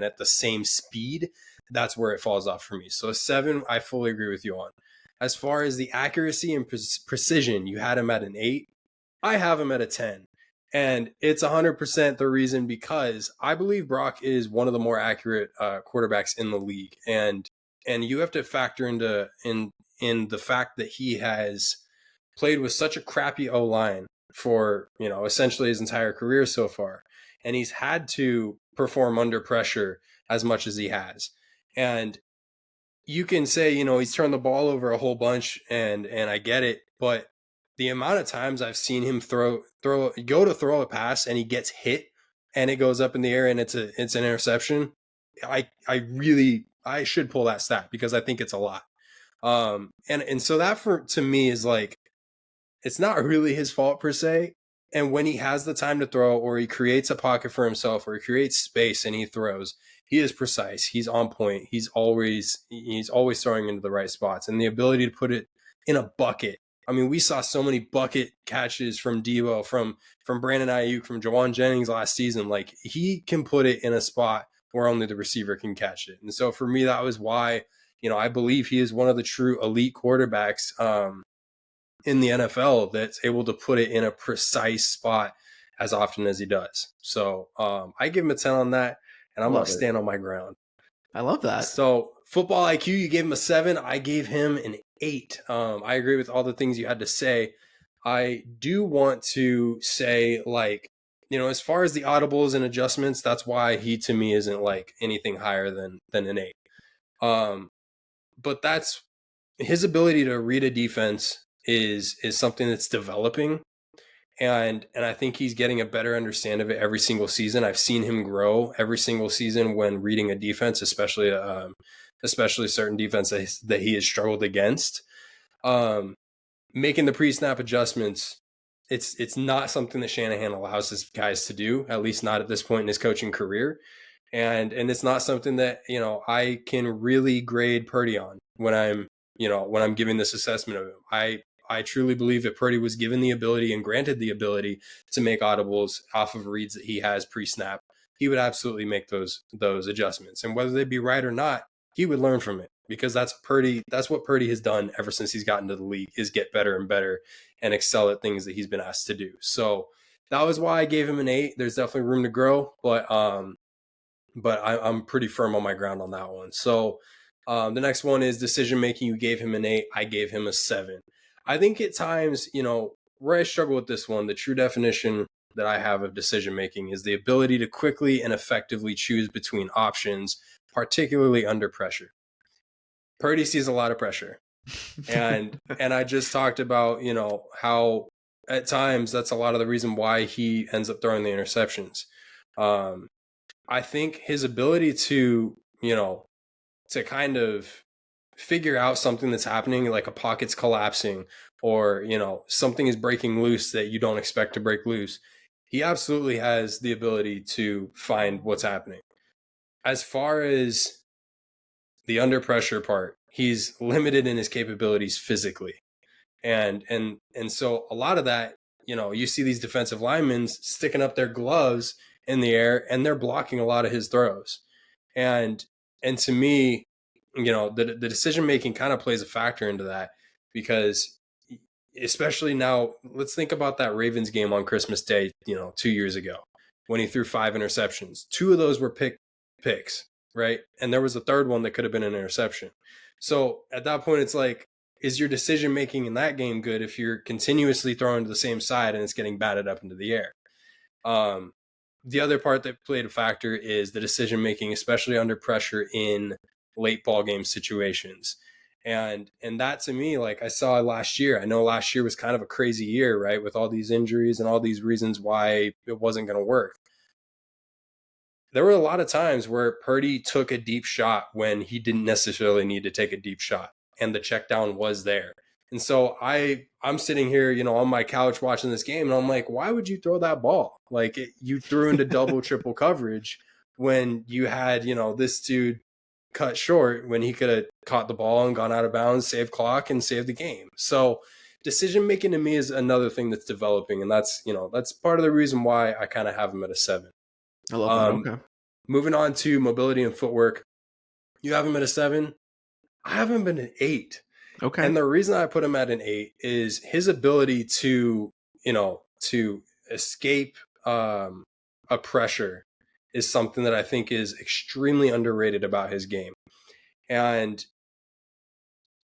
at the same speed, that's where it falls off for me. So a 7, I fully agree with you on. As far as the accuracy and precision, you had him at an 8. I have him at a 10. And it's 100% the reason because I believe Brock is one of the more accurate quarterbacks in the league. And you have to factor in the fact that he has played with such a crappy O-line for, essentially his entire career so far. And he's had to perform under pressure as much as he has. And you can say, he's turned the ball over a whole bunch and I get it, but the amount of times I've seen him go to throw a pass and he gets hit and it goes up in the air and it's an interception. I should pull that stat because I think it's a lot. And so that to me is like, it's not really his fault per se. And when he has the time to throw, or he creates a pocket for himself, or he creates space and he throws, he is precise. He's on point. He's always throwing into the right spots, and the ability to put it in a bucket. I mean, we saw so many bucket catches from Debo, from Brandon Ayuk, from Jawan Jennings last season. Like, he can put it in a spot where only the receiver can catch it. And so for me, that was why, I believe he is one of the true elite quarterbacks in the NFL that's able to put it in a precise spot as often as he does. So I give him a 10 on that, and I'm going to stand on my ground. I love that. So football IQ, you gave him a 7. I gave him an 8. I agree with all the things you had to say. I do want to say, like, as far as the audibles and adjustments, that's why he, to me, isn't like anything higher than an 8. But that's his ability to read a defense is something that's developing, and I think he's getting a better understanding of it every single season. I've seen him grow every single season when reading a defense, especially certain defenses that he has struggled against. Making the pre-snap adjustments, it's not something that Shanahan allows his guys to do, at least not at this point in his coaching career. And it's not something that, I can really grade Purdy on when I'm giving this assessment of him. I truly believe that Purdy was given the ability and granted the ability to make audibles off of reads that he has pre-snap. He would absolutely make those adjustments. And whether they be right or not, he would learn from it, because that's what Purdy has done ever since he's gotten to the league, is get better and better and excel at things that he's been asked to do. So that was why I gave him an 8. There's definitely room to grow, but I'm pretty firm on my ground on that one. So the next one is decision making. You gave him an 8. I gave him a 7. I think at times, where I struggle with this one, the true definition that I have of decision making is the ability to quickly and effectively choose between options, particularly under pressure. Purdy sees a lot of pressure. And I just talked about, how at times that's a lot of the reason why he ends up throwing the interceptions. I think his ability to, to kind of figure out something that's happening, like a pocket's collapsing, or, something is breaking loose that you don't expect to break loose. He absolutely has the ability to find what's happening. As far as the under pressure part, he's limited in his capabilities physically. And so a lot of that, you see these defensive linemen sticking up their gloves in the air, and they're blocking a lot of his throws. And to me, the decision making kind of plays a factor into that, because especially now, let's think about that Ravens game on Christmas Day, 2 years ago, when he threw 5 interceptions. 2 of those were picks, right? And there was a third one that could have been an interception. So at that point, it's like, is your decision making in that game good if you're continuously throwing to the same side and it's getting batted up into the air? The other part that played a factor is the decision making, especially under pressure in late ball game situations. And that, to me, like I saw last year, I know last year was kind of a crazy year, right? With all these injuries and all these reasons why it wasn't going to work. There were a lot of times where Purdy took a deep shot when he didn't necessarily need to take a deep shot, and the check down was there. And so I'm sitting here, on my couch watching this game, and I'm like, why would you throw that ball? Like, you threw into double, triple coverage when you had, this dude cut short, when he could have caught the ball and gone out of bounds, saved clock, and saved the game. So decision making to me is another thing that's developing, and that's part of the reason why I kind of have him at a 7. I love that. Okay. Moving on to mobility and footwork, you have him at a 7. I have him at an 8. Okay. And the reason I put him at an 8 is his ability to escape a pressure is something that I think is extremely underrated about his game. And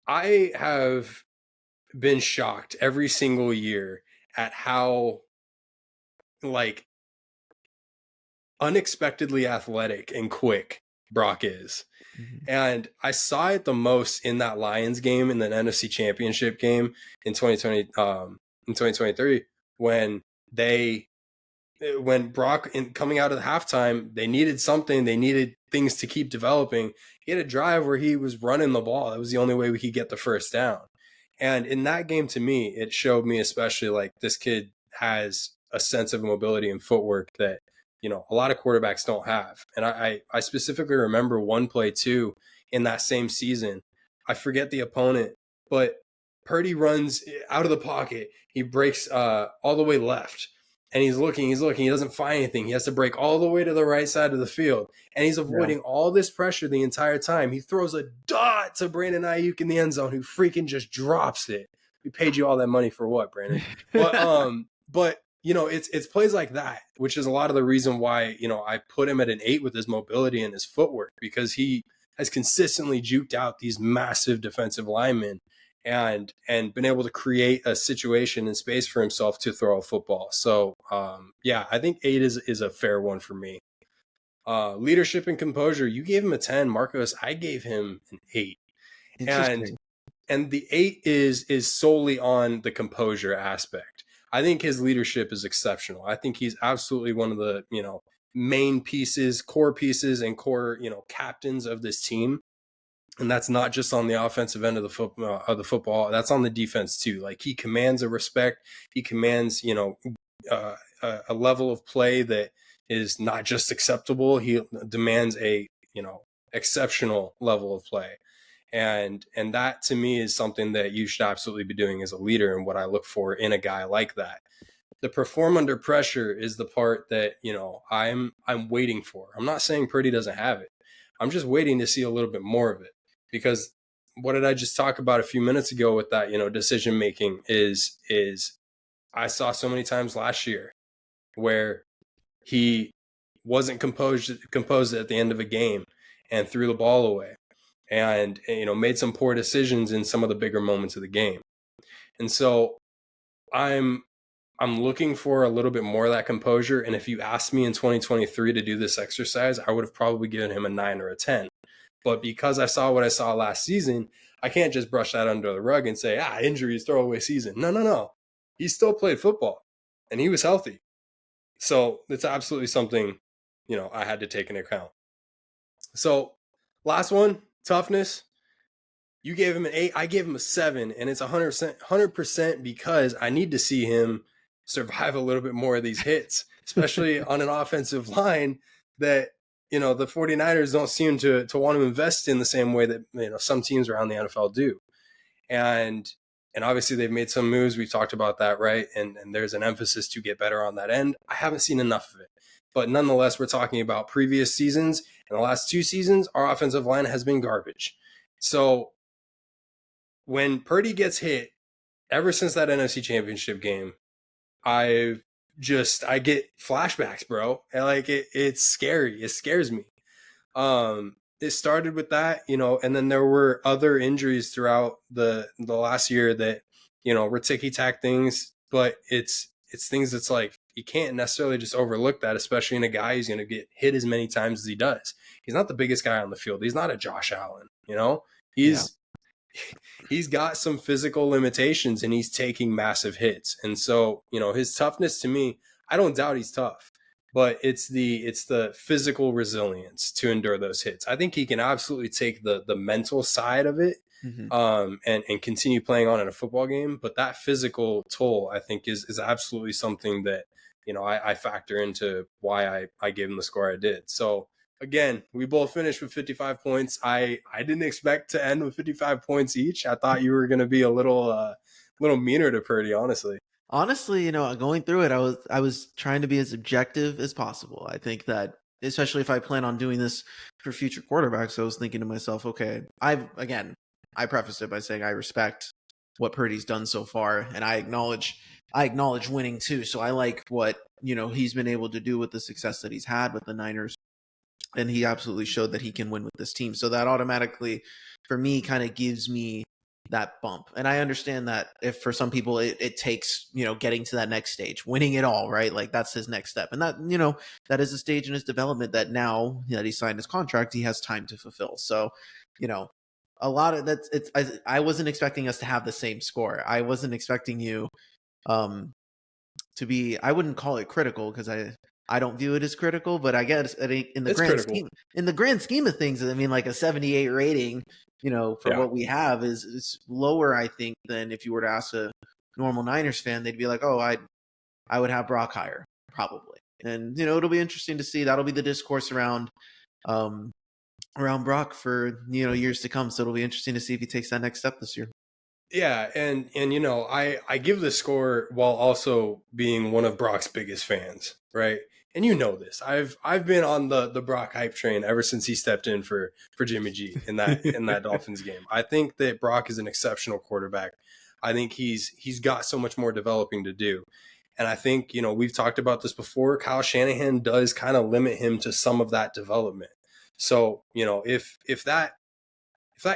I have been shocked every single year at how, like, unexpectedly athletic and quick Brock is. Mm-hmm. And I saw it the most in that Lions game, in the NFC Championship game in 2023, when they when Brock coming out of the halftime, they needed something. They needed things to keep developing. He had a drive where he was running the ball. That was the only way we could get the first down. And in that game, to me, it showed me especially like this kid has a sense of mobility and footwork that, a lot of quarterbacks don't have. And I specifically remember one play too in that same season. I forget the opponent, but Purdy runs out of the pocket. He breaks all the way left. And he's looking, he doesn't find anything. He has to break all the way to the right side of the field. And he's avoiding all this pressure the entire time. He throws a dot to Brandon Ayuk in the end zone, who freaking just drops it. We paid you all that money for what, Brandon? But it's plays like that, which is a lot of the reason why, I put him at an 8 with his mobility and his footwork, because he has consistently juked out these massive defensive linemen and been able to create a situation and space for himself to throw a football. So I think 8 is a fair one for me. Leadership and composure, you gave him a 10, Marcos. I gave him an 8. And the 8 is solely on the composure aspect. I think his leadership is exceptional. I think he's absolutely one of the main pieces, core pieces, and core captains of this team. And that's not just on the offensive end of the football. That's on the defense too. Like, he commands a respect. He commands, a level of play that is not just acceptable. He demands a, exceptional level of play. And that to me is something that you should absolutely be doing as a leader, and what I look for in a guy like that. The perform under pressure is the part that, I'm waiting for. I'm not saying Purdy doesn't have it. I'm just waiting to see a little bit more of it. Because what did I just talk about a few minutes ago with that, decision making is I saw so many times last year where he wasn't composed at the end of a game and threw the ball away and, made some poor decisions in some of the bigger moments of the game. And so I'm looking for a little bit more of that composure. And if you asked me in 2023 to do this exercise, I would have probably given him a 9 or a 10. But because I saw what I saw last season, I can't just brush that under the rug and say, injuries, throwaway season. No. He still played football and he was healthy. So it's absolutely something, I had to take into account. So last one, toughness. You gave him an 8. I gave him a 7, and it's 100% because I need to see him survive a little bit more of these hits, especially on an offensive line that, the 49ers don't seem to want to invest in the same way that, some teams around the NFL do. And obviously they've made some moves. We've talked about that, right? And there's an emphasis to get better on that end. I haven't seen enough of it. But nonetheless, we're talking about previous seasons. In the last 2 seasons, our offensive line has been garbage. So when Purdy gets hit, ever since that NFC Championship game, I get flashbacks, bro. And it's scary. It scares me. It started with that, and then there were other injuries throughout the last year that, were ticky-tack things, but it's things that's like, you can't necessarily just overlook that, especially in a guy who's going to get hit as many times as he does. He's not the biggest guy on the field. He's not a Josh Allen, He's got some physical limitations, and he's taking massive hits. And so, his toughness, to me, I don't doubt he's tough, but it's the physical resilience to endure those hits. I think he can absolutely take the mental side of it, and continue playing on in a football game. But that physical toll, I think, is absolutely something that, I factor into why I gave him the score I did. So again, we both finished with 55 points. I didn't expect to end with 55 points each. I thought you were going to be a little meaner to Purdy, honestly. Honestly, going through it, I was trying to be as objective as possible. I think that, especially if I plan on doing this for future quarterbacks, I was thinking to myself, okay, I prefaced it by saying I respect what Purdy's done so far, and I acknowledge winning too. So I like what, he's been able to do with the success that he's had with the Niners. And he absolutely showed that he can win with this team. So that automatically, for me, kind of gives me that bump. And I understand that if for some people it takes, getting to that next stage, winning it all, right? Like, that's his next step. And that, that is a stage in his development that now that he signed his contract, he has time to fulfill. So, a lot of that's, I wasn't expecting us to have the same score. I wasn't expecting you to be, I wouldn't call it critical because I don't view it as critical, but I guess in the It's grand critical. scheme of things, I mean, like a 78 rating, for Yeah. what we have is lower, I think, than if you were to ask a normal Niners fan. They'd be like, oh, I would have Brock higher, probably. And it'll be interesting to see. That'll be the discourse um around Brock for years to come. So it'll be interesting to see if he takes that next step this year. Yeah, and I give the score while also being one of Brock's biggest fans, right? And this. I've been on the Brock hype train ever since he stepped in for Jimmy G in that Dolphins game. I think that Brock is an exceptional quarterback. I think he's got so much more developing to do. And I think, we've talked about this before, Kyle Shanahan does kind of limit him to some of that development. So, if that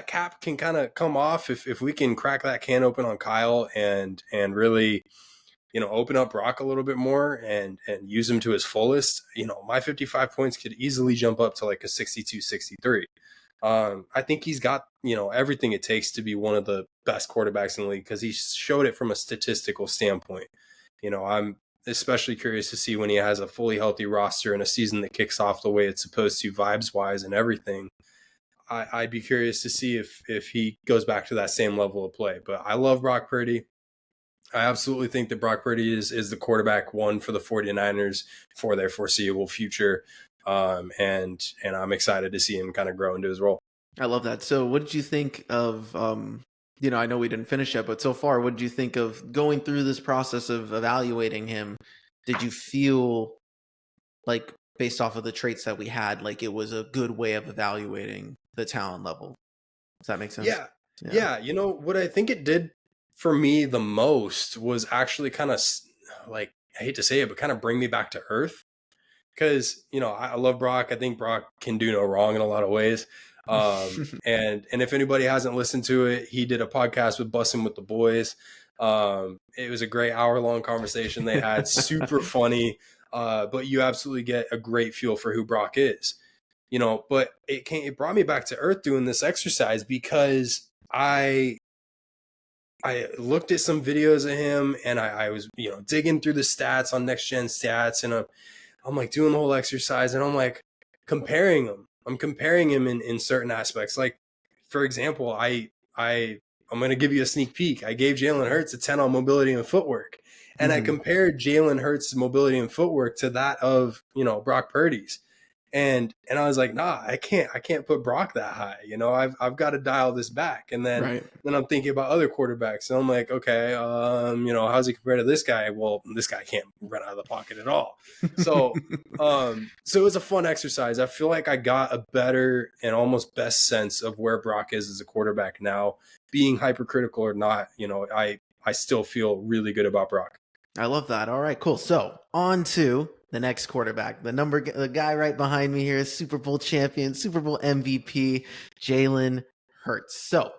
cap can kind of come off, if we can crack that can open on Kyle and really, open up Brock a little bit more and use him to his fullest, my 55 points could easily jump up to like a 62, 63. I think he's got, everything it takes to be one of the best quarterbacks in the league because he showed it from a statistical standpoint. I'm especially curious to see when he has a fully healthy roster and a season that kicks off the way it's supposed to, vibes wise and everything. I'd be curious to see if he goes back to that same level of play. But I love Brock Purdy. I absolutely think that Brock Purdy is the quarterback one for the 49ers for their foreseeable future. And I'm excited to see him kind of grow into his role. I love that. So what did you think of, I know we didn't finish yet, but so far, what did you think of going through this process of evaluating him? Did you feel like, based off of the traits that we had, like it was a good way of evaluating the talent level? Does that make sense? Yeah. Yeah. What I think it did for me the most was actually kind of like, I hate to say it, but kind of bring me back to earth. Because, I love Brock. I think Brock can do no wrong in a lot of ways. And if anybody hasn't listened to it, he did a podcast with Bussin' with the Boys. It was a great hour-long conversation they had, super funny. But you absolutely get a great feel for who Brock is. But it brought me back to earth doing this exercise because I looked at some videos of him and I was, digging through the stats on Next Gen Stats, and I'm like doing the whole exercise and I'm like comparing him. I'm comparing him in certain aspects. Like, for example, I'm going to give you a sneak peek. I gave Jalen Hurts a 10 on mobility and footwork. And I compared Jalen Hurts' mobility and footwork to that of, Brock Purdy's. And I was like, nah, I can't put Brock that high. I've got to dial this back. And then I'm thinking about other quarterbacks, and I'm like, okay, how's he compared to this guy? Well, this guy can't run out of the pocket at all. So, so it was a fun exercise. I feel like I got a better and almost best sense of where Brock is as a quarterback now. Being hypercritical or not, I still feel really good about Brock. I love that. All right, cool. So on to the next quarterback, the guy right behind me here is Super Bowl champion, Super Bowl MVP, Jalen Hurts. So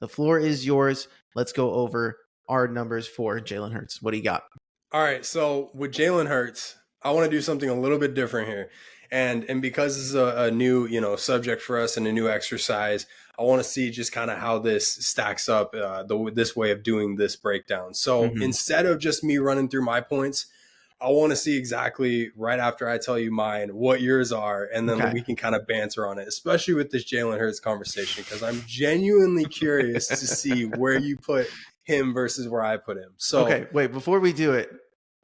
the floor is yours. Let's go over our numbers for Jalen Hurts. What do you got? All right. So with Jalen Hurts, I want to do something a little bit different here. And because this is a new, subject for us and a new exercise, I want to see just kind of how this stacks up, this way of doing this breakdown. So instead of just me running through my points, I want to see exactly right after I tell you mine, what yours are, and then we can kind of banter on it, especially with this Jalen Hurts conversation, because I'm genuinely curious to see where you put him versus where I put him. So, okay, wait, before we do it,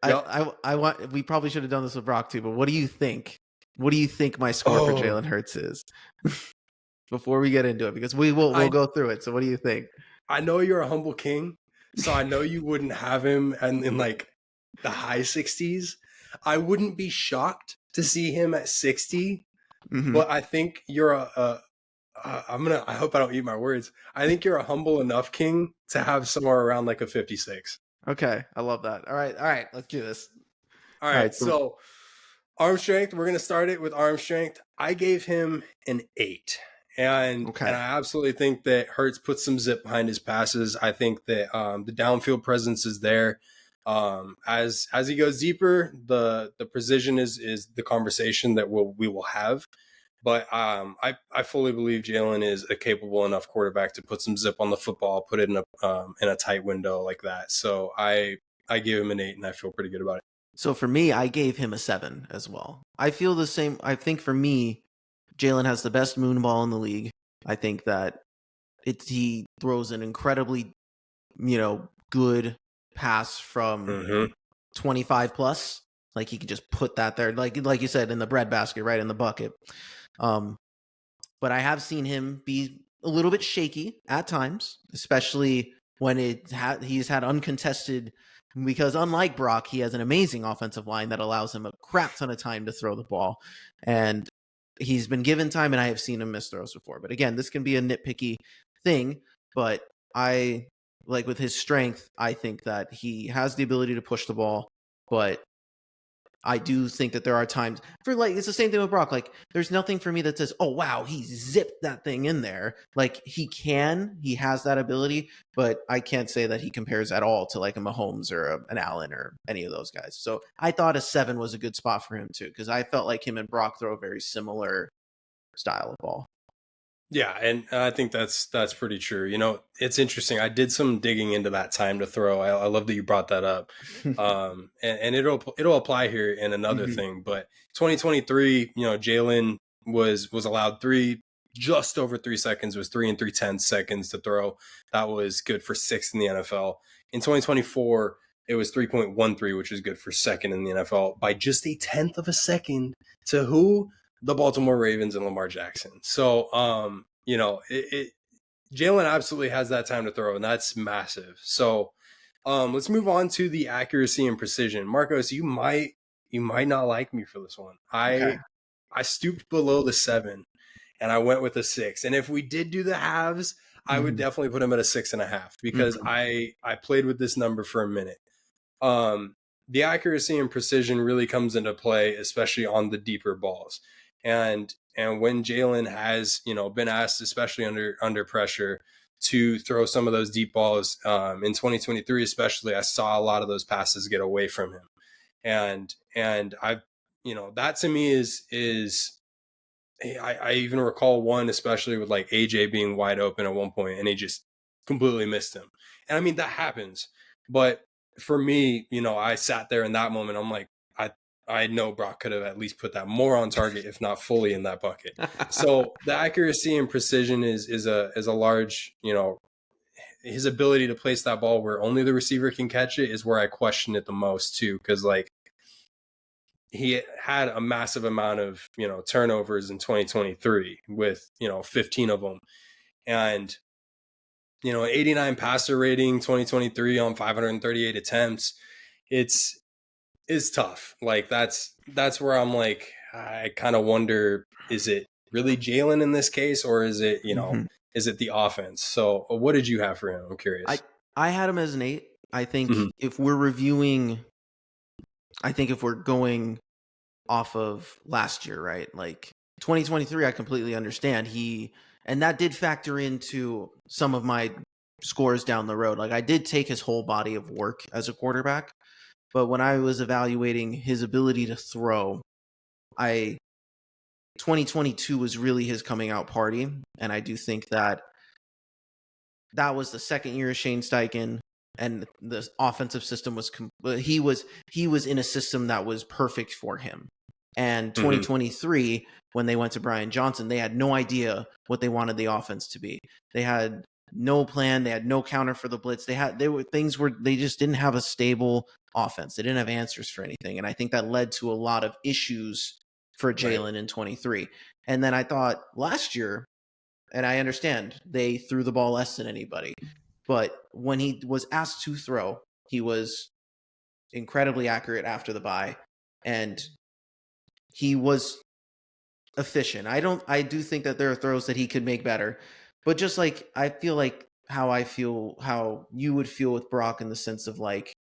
yep. I want, we probably should have done this with Brock too, but what do you think? What do you think my score for Jalen Hurts is? Before we get into it, because we'll go through it. So what do you think? I know you're a humble king, so I know you wouldn't have him in like the high 60s. I wouldn't be shocked to see him at 60, but I think you're I hope I don't eat my words. I think you're a humble enough king to have somewhere around like a 56. Okay, I love that. All right, let's do this. All right, so arm strength, we're going to start it with arm strength. I gave him an 8. And I absolutely think that Hurts puts some zip behind his passes. I think that the downfield presence is there. As he goes deeper, the precision is the conversation that we will have. But I fully believe Jalen is a capable enough quarterback to put some zip on the football, put it in a tight window like that. So I I gave him an 8, and I feel pretty good about it. So for me, I gave him a 7 as well. I feel the same. I think for me, Jalen has the best moon ball in the league. I think that he throws an incredibly, good pass from Mm-hmm. 25 plus. Like he could just put that there, like you said, in the breadbasket, right in the bucket. But I have seen him be a little bit shaky at times, especially when he's had uncontested. Because unlike Brock, he has an amazing offensive line that allows him a crap ton of time to throw the ball, and he's been given time, and I have seen him miss throws before. But again, this can be a nitpicky thing. But I like with his strength, I think that he has the ability to push the ball, but I do think that there are times for like it's the same thing with Brock. Like there's nothing for me that says, "Oh wow, he zipped that thing in there." Like he has that ability, but I can't say that he compares at all to like a Mahomes or an Allen or any of those guys. So I thought a 7 was a good spot for him too, because I felt like him and Brock throw a very similar style of ball. Yeah, and I think that's pretty true. It's interesting. I did some digging into that time to throw. I love that you brought that up. And it'll apply here in another Mhm. thing. But 2023, Jalen was allowed just over 3 seconds. It was 3 3/10 seconds to throw. That was good for sixth in the NFL. In 2024, it was 3.13, which is good for second in the NFL by just a tenth of a second to who? The Baltimore Ravens and Lamar Jackson. So, Jalen absolutely has that time to throw, and that's massive. So, let's move on to the accuracy and precision. Marcos, you might not like me for this one. Okay. I stooped below the 7, and I went with a 6. And if we did do the halves, I would Mhm. definitely put him at a 6.5 because Mhm. I played with this number for a minute. The accuracy and precision really comes into play, especially on the deeper balls. And when Jalen has been asked, especially under pressure, to throw some of those deep balls in 2023, especially, I saw a lot of those passes get away from him, and I, that to me is I even recall one, especially with like AJ being wide open at one point and he just completely missed him. And I mean, that happens. But for me, I sat there in that moment. I'm like, I know Brock could have at least put that more on target, if not fully in that bucket. So the accuracy and precision is a large, his ability to place that ball where only the receiver can catch it is where I question it the most too. Cause like he had a massive amount of turnovers in 2023 with 15 of them, and 89 passer rating 2023 on 538 attempts. It's tough. Like that's where I'm like, I kind of wonder, is it really Jalen in this case, or is it Mhm. is it the offense? So what did you have for him? I'm I curious. I had him as an 8. I think Mm-hmm. if we're reviewing, I think if we're going off of last year, right? Like 2023, I completely understand. And that did factor into some of my scores down the road. Like I did take his whole body of work as a quarterback, but when I was evaluating his ability to throw, I 2022 was really his coming out party, and I do think that that was the second year of Shane Steichen, and the offensive system was he was in a system that was perfect for him. And Mm-hmm. 2023, when they went to Brian Johnson, they had no idea what they wanted the offense to be. They had no plan. They had no counter for the blitz. They just didn't have a stable offense. They didn't have answers for anything, and I think that led to a lot of issues for Right. Jalen in 23. And then I thought last year, and I understand they threw the ball less than anybody, but when he was asked to throw, he was incredibly accurate after the bye, and he was efficient. I do think that there are throws that he could make better, but just like I feel like how you would feel with Brock in the sense of like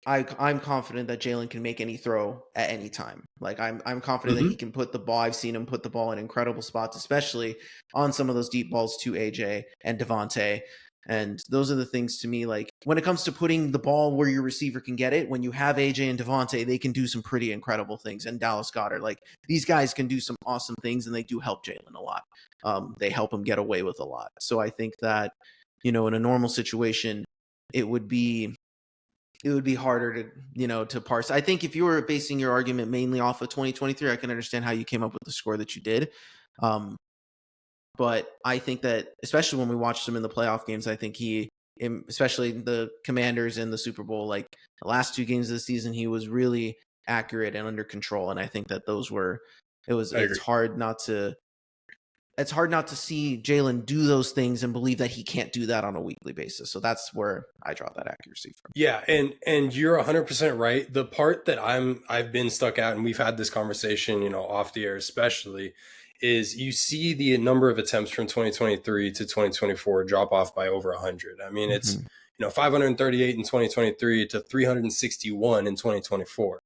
I'm confident that Jalen can make any throw at any time. Like I'm confident that Mm-hmm. he can put the ball. I've seen him put the ball in incredible spots, especially on some of those deep balls to AJ and Devontae. And those are the things to me. Like when it comes to putting the ball where your receiver can get it, when you have AJ and Devontae, they can do some pretty incredible things. And Dallas Goddard, like these guys can do some awesome things, and they do help Jalen a lot. They help him get away with a lot. So I think that in a normal situation, it would be it would be harder to, to parse. I think if you were basing your argument mainly off of 2023, I can understand how you came up with the score that you did. But I think that, especially when we watched him in the playoff games, I think especially the Commanders in the Super Bowl, like the last two games of the season, he was really accurate and under control. And I think that it's hard not to see Jalen do those things and believe that he can't do that on a weekly basis. So that's where I draw that accuracy from. Yeah, and you're 100% right. The part that I've been stuck at, and we've had this conversation, off the air especially, is you see the number of attempts from 2023 to 2024 drop off by over 100. I mean, it's 538 in 2023 to 361 in 2024.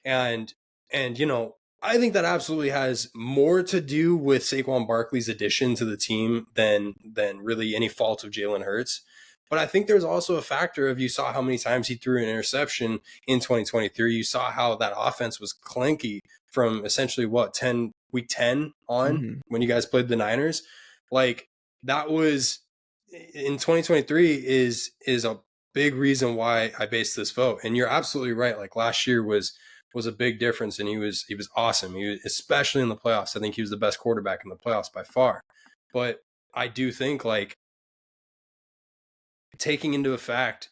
And I think that absolutely has more to do with Saquon Barkley's addition to the team than really any fault of Jalen Hurts. But I think there's also a factor of, you saw how many times he threw an interception in 2023. You saw how that offense was clanky from essentially week 10 on when you guys played the Niners. Like, that was in 2023 is a big reason why I based this vote. And you're absolutely right. Like, last year was a big difference, and he was awesome. Especially in the playoffs. I think he was the best quarterback in the playoffs by far. But I do think, like, taking into effect,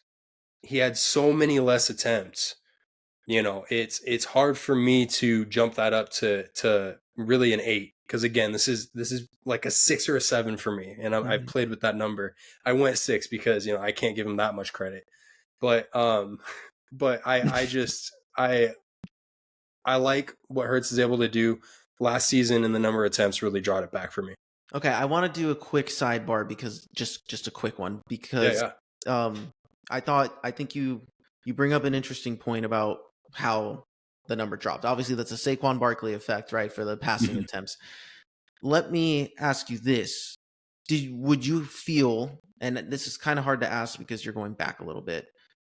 he had so many less attempts. It's hard for me to jump that up to really an 8, because again, this is like a 6 or a 7 for me, and I've played with that number. I went 6 because I can't give him that much credit, but I just I like what Hurts is able to do last season, and the number of attempts really drawed it back for me. Okay, I want to do a quick sidebar, because just a quick one, because I think you bring up an interesting point about how the number dropped. Obviously, that's a Saquon Barkley effect, right, for the passing attempts. Let me ask you this. Would you feel, and this is kind of hard to ask because you're going back a little bit,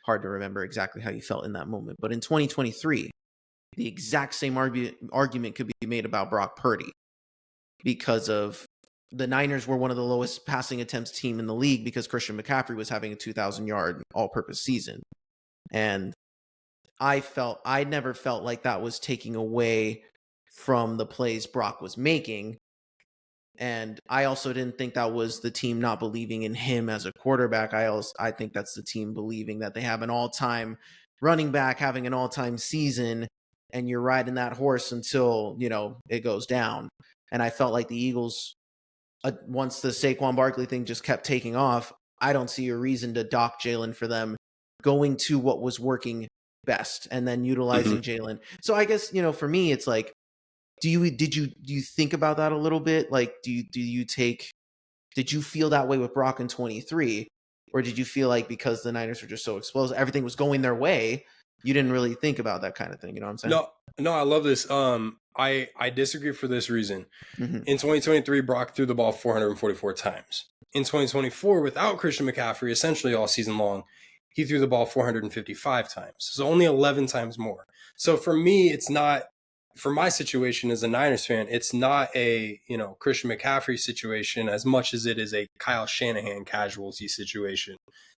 hard to remember exactly how you felt in that moment, but in 2023, the exact same argument could be made about Brock Purdy, because of the Niners were one of the lowest passing attempts team in the league because Christian McCaffrey was having a 2,000-yard all-purpose season. And I never felt like that was taking away from the plays Brock was making. And I also didn't think that was the team not believing in him as a quarterback. I think that's the team believing that they have an all-time running back having an all-time season, and you're riding that horse until, it goes down. And I felt like the Eagles, once the Saquon Barkley thing just kept taking off, I don't see a reason to dock Jalen for them going to what was working best and then utilizing Jalen. So I guess, for me, it's like, do you think about that a little bit? Like, did you feel that way with Brock in 23? Or did you feel like because the Niners were just so explosive, everything was going their way, you didn't really think about that kind of thing? You know what I'm saying? No, I love this. I disagree for this reason. In 2023, Brock threw the ball 444 times. In 2024, without Christian McCaffrey, essentially all season long, he threw the ball 455 times. So only 11 times more. So for me, it's not, for my situation as a Niners fan, it's not a, Christian McCaffrey situation as much as it is a Kyle Shanahan casualty situation.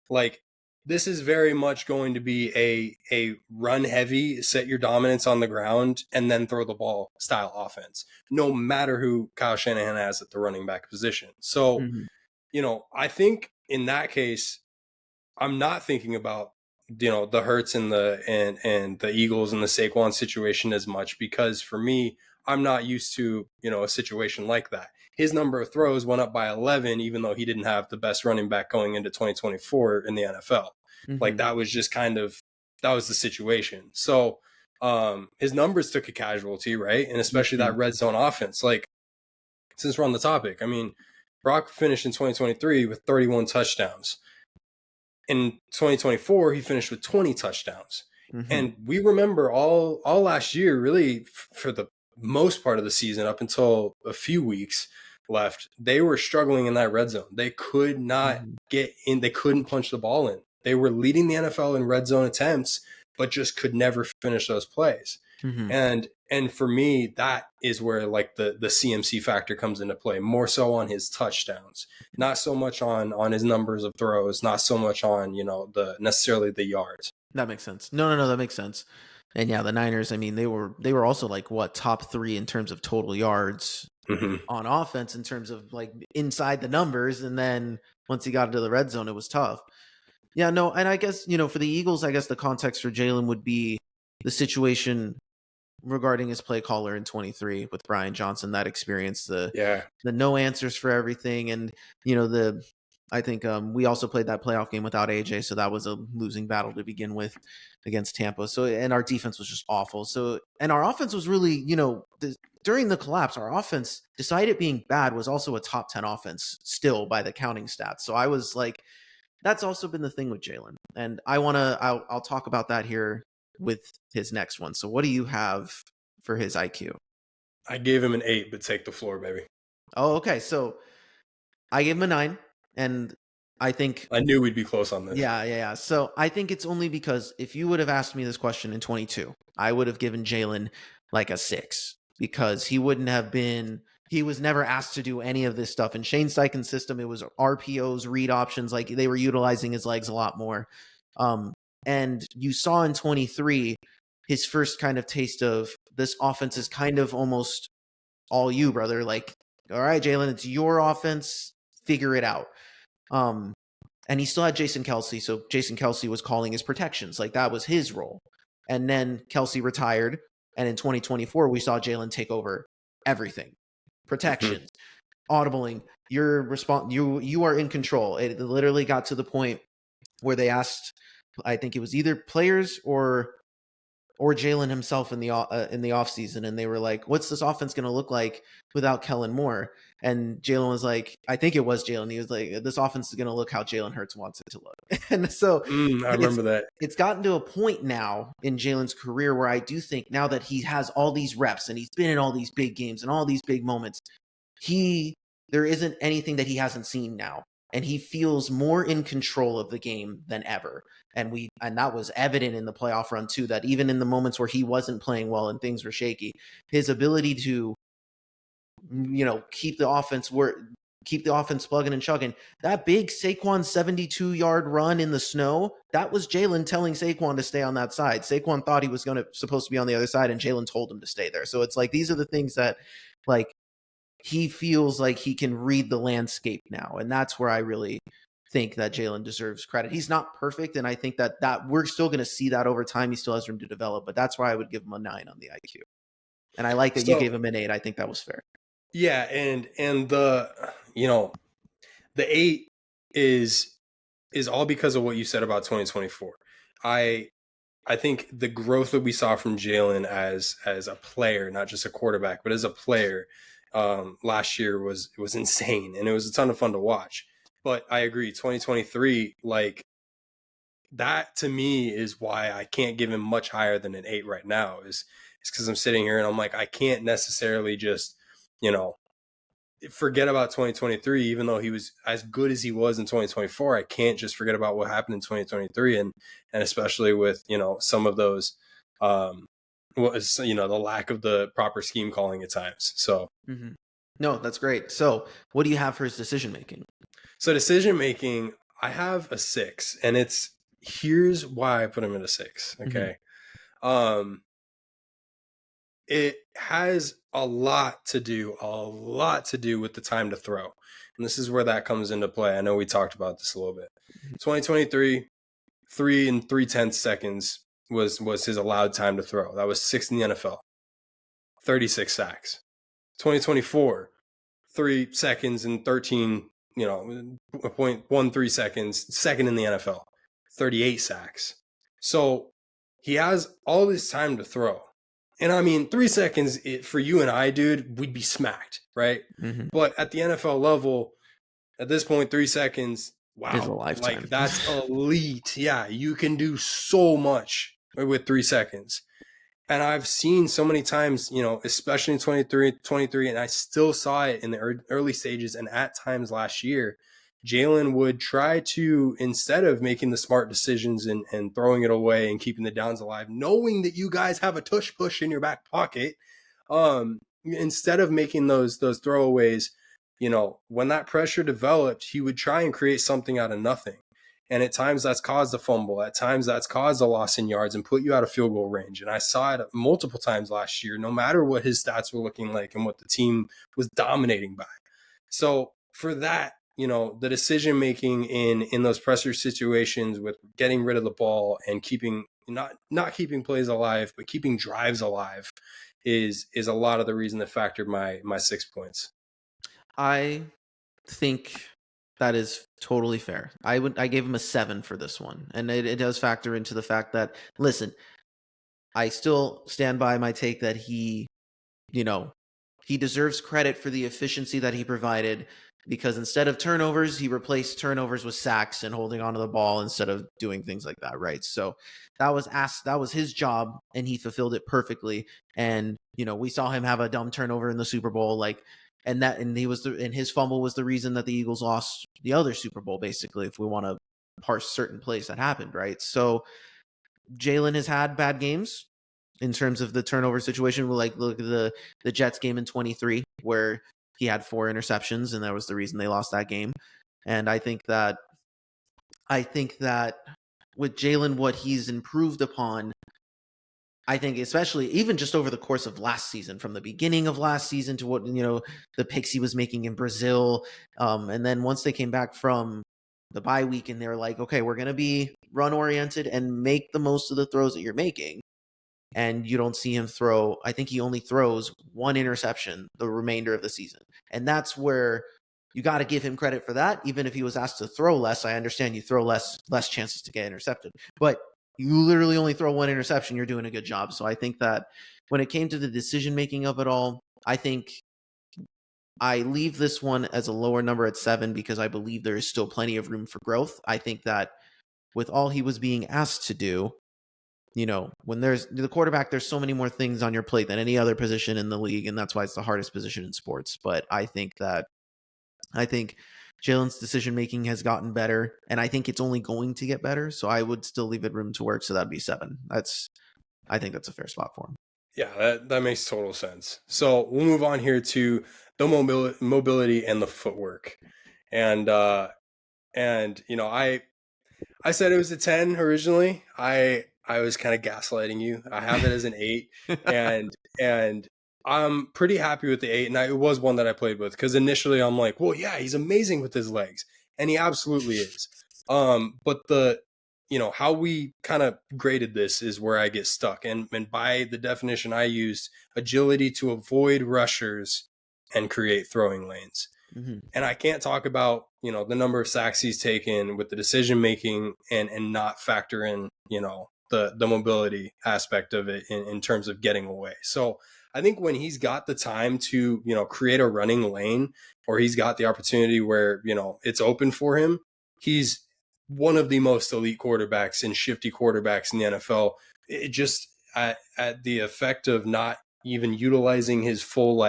Like, this is very much going to be a run heavy, set your dominance on the ground, and then throw the ball style offense, no matter who Kyle Shanahan has at the running back position. So, I think in that case, I'm not thinking about, the Hurts and the Eagles and the Saquon situation as much, because for me, I'm not used to, a situation like that. His number of throws went up by 11, even though he didn't have the best running back going into 2024 in the NFL. Like, that was just that was the situation. So his numbers took a casualty, right? And especially that red zone offense. Like, since we're on the topic, I mean, Brock finished in 2023 with 31 touchdowns. In 2024, he finished with 20 touchdowns. And we remember all last year, really, for the most part of the season, up until a few weeks left, they were struggling in that red zone. They could not get in. They couldn't punch the ball in. They were leading the NFL in red zone attempts, but just could never finish those plays. And for me, that is where, like, the CMC factor comes into play, more so on his touchdowns, not so much on his numbers of throws, not so much on, necessarily the yards. That makes sense. No, that makes sense. And yeah, the Niners, I mean, they were also like what, top 3 in terms of total yards Hmm. on offense in terms of like inside the numbers, and then once he got into the red zone, it was tough. Yeah, no, and I guess, for the Eagles, I guess the context for Jalen would be the situation regarding his play caller in 23 with Brian Johnson, that experience, Yeah. the no answers for everything. And the I think we also played that playoff game without AJ, so that was a losing battle to begin with against Tampa. So, and our defense was just awful. So, and our offense was really, during the collapse, our offense, despite it being bad, was also a top 10 offense still by the counting stats. So I was like, that's also been the thing with Jalen, and I'll talk about that here with his next one. So what do you have for his IQ? I gave him an 8, but take the floor, baby. Oh, okay. So I gave him a 9, and I think, I knew we'd be close on this. yeah. So I think it's only because if you would have asked me this question in 22, I would have given Jalen like a 6, because he was never asked to do any of this stuff in Shane Steichen's system. It was RPOs, read options, like they were utilizing his legs a lot more. And you saw in 23 his first kind of taste of this offense is kind of almost all you, brother. Like, all right, Jalen, it's your offense. Figure it out. And he still had Jason Kelsey. So Jason Kelsey was calling his protections. Like, that was his role. And then Kelsey retired. And in 2024, we saw Jalen take over everything. Protections, audibling, you are in control. It literally got to the point where they asked, I think it was either players or Jalen himself in the offseason, and they were like, what's this offense going to look like without Kellen Moore? And Jalen was like, I think it was Jalen. He was like, this offense is going to look how Jalen Hurts wants it to look. And so I remember that. it's gotten to a point now in Jalen's career where I do think now that he has all these reps and he's been in all these big games and all these big moments, there isn't anything that he hasn't seen now. And he feels more in control of the game than ever. And that was evident in the playoff run too, that even in the moments where he wasn't playing well and things were shaky, his ability to, keep the offense plugging and chugging. That big Saquon 72-yard run in the snow, that was Jalen telling Saquon to stay on that side. Saquon thought he was supposed to be on the other side, and Jalen told him to stay there. So it's like, these are the things that, like, he feels like he can read the landscape now. And that's where I really think that Jalen deserves credit. He's not perfect, and I think that we're still going to see that over time. He still has room to develop, but that's why I would give him a 9 on the IQ. And I like that you gave him an 8. I think that was fair. Yeah, and the the 8 is all because of what you said about 2024. I think the growth that we saw from Jalen as a player, not just a quarterback, but as a player, last year was insane, and it was a ton of fun to watch. But I agree, 2023, like, that to me is why I can't give him much higher than an 8 right now. Is because I'm sitting here and I'm like, I can't necessarily just forget about 2023, even though he was as good as he was in 2024. I can't just forget about what happened in 2023, and especially with some of those the lack of the proper scheme calling at times. So No, that's great. So what do you have for his decision making? So decision making, I have a 6, and here's why I put him at a 6. Okay. It has a lot to do with the time to throw. And this is where that comes into play. I know we talked about this a little bit. 2023, 3 3/10 seconds was his allowed time to throw. That was 6th in the NFL. 36 sacks. 2024, 3 seconds and 13, 0.13 seconds, 2nd in the NFL. 38 sacks. So he has all this time to throw. And I mean, 3 seconds for you and I, dude, we'd be smacked, right? But at the NFL level, at this point, 3 seconds, wow, like, that's elite. Yeah, you can do so much with 3 seconds. And I've seen so many times, especially in 23, and I still saw it in the early stages and at times last year, Jalen would try to, instead of making the smart decisions and throwing it away and keeping the downs alive, knowing that you guys have a tush push in your back pocket, instead of making those throwaways, when that pressure developed, he would try and create something out of nothing. And at times that's caused a fumble. At times that's caused a loss in yards and put you out of field goal range. And I saw it multiple times last year, no matter what his stats were looking like and what the team was dominating by. So for that, the decision making in those pressure situations with getting rid of the ball and keeping not keeping plays alive, but keeping drives alive is a lot of the reason that factored my 6 points. I think that is totally fair. I gave him a 7 for this one, and it does factor into the fact that, listen, I still stand by my take that he deserves credit for the efficiency that he provided, because instead of turnovers, he replaced turnovers with sacks and holding onto the ball instead of doing things like that, right? So that was his job, and he fulfilled it perfectly. And we saw him have a dumb turnover in the Super Bowl, and his fumble was the reason that the Eagles lost the other Super Bowl, basically, if we want to parse certain plays that happened, right? So Jalen has had bad games in terms of the turnover situation. Like, look at the Jets game in 23, where he had 4 interceptions, and that was the reason they lost that game. And I think that with Jalen, what he's improved upon, I think, especially even just over the course of last season, from the beginning of last season to what the picks he was making in Brazil, and then once they came back from the bye week and they're like, okay, we're going to be run oriented and make the most of the throws that you're making. And you don't see him throw. I think he only throws 1 interception the remainder of the season. And that's where you got to give him credit for that. Even if he was asked to throw less, I understand you throw less chances to get intercepted. But you literally only throw 1 interception, you're doing a good job. So I think that when it came to the decision-making of it all, I think I leave this one as a lower number at 7 because I believe there is still plenty of room for growth. I think that with all he was being asked to do, when there's the quarterback, there's so many more things on your plate than any other position in the league, and that's why it's the hardest position in sports. But I think Jalen's decision making has gotten better, and I think it's only going to get better. So I would still leave it room to work. So that'd be 7. I think that's a fair spot for him. Yeah, that makes total sense. So we'll move on here to the mobility and the footwork, and I said it was a 10 originally. I was kind of gaslighting you. I have it as an 8, and I'm pretty happy with the 8. And it was one that I played with because initially I'm like, well, yeah, he's amazing with his legs, and he absolutely is. But how we kind of graded this is where I get stuck, and by the definition I used, agility to avoid rushers and create throwing lanes. Mm-hmm. And I can't talk about, the number of sacks he's taken with the decision making and not factor in, the mobility aspect of it in terms of getting away. So I think when he's got the time to, create a running lane, or he's got the opportunity where, it's open for him, he's one of the most elite quarterbacks and shifty quarterbacks in the NFL. It just at the effect of not even utilizing his full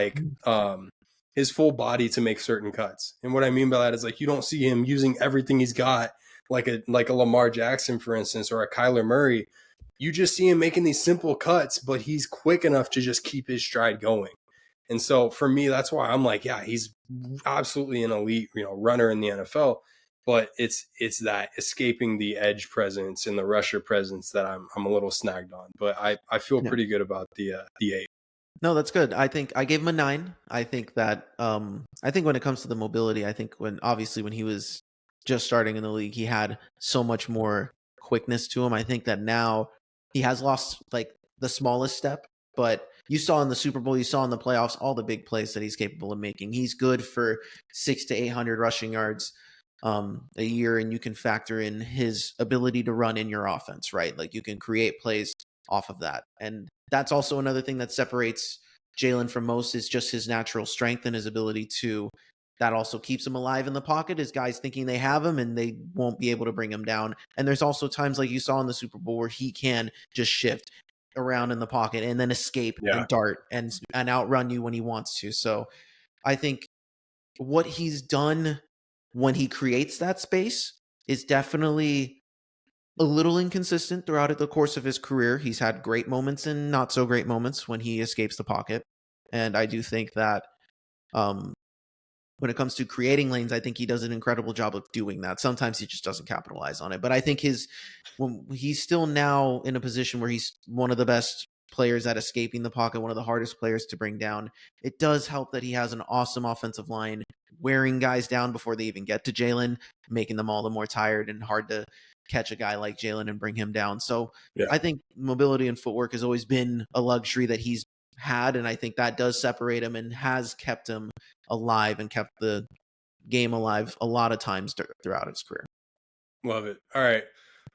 his full body to make certain cuts. And what I mean by that is, like, you don't see him using everything he's got, like a Lamar Jackson, for instance, or a Kyler Murray. You just see him making these simple cuts, but he's quick enough to just keep his stride going. And so for me, that's why I'm like, yeah, he's absolutely an elite, runner in the NFL. But it's that escaping the edge presence and the rusher presence that I'm a little snagged on. But I feel pretty good about the 8. No, that's good. I think I gave him a 9. I think that I think when it comes to the mobility, I think when he was just starting in the league, he had so much more quickness to him. I think that now he has lost like the smallest step, but you saw in the Super Bowl, you saw in the playoffs, all the big plays that he's capable of making. He's good for 600 to 800 rushing yards a year, and you can factor in his ability to run in your offense, right? Like, you can create plays off of that. And that's also another thing that separates Jalen from most, is just his natural strength and his ability to, that also keeps him alive in the pocket, is guys thinking they have him and they won't be able to bring him down. And there's also times like you saw in the Super Bowl where he can just shift around in the pocket and then escape and dart and outrun you when he wants to. So I think what he's done when he creates that space is definitely a little inconsistent throughout the course of his career. He's had great moments and not so great moments when he escapes the pocket. And I do think that when it comes to creating lanes, I think he does an incredible job of doing that. Sometimes he just doesn't capitalize on it. But I think when he's still now in a position where he's one of the best players at escaping the pocket, one of the hardest players to bring down. It does help that he has an awesome offensive line, wearing guys down before they even get to Jalen, making them all the more tired and hard to catch a guy like Jalen and bring him down. So Yeah. I think mobility and footwork has always been a luxury that he's had, and I think that does separate him and has kept him alive and kept the game alive a lot of times throughout his career. Love it. All right.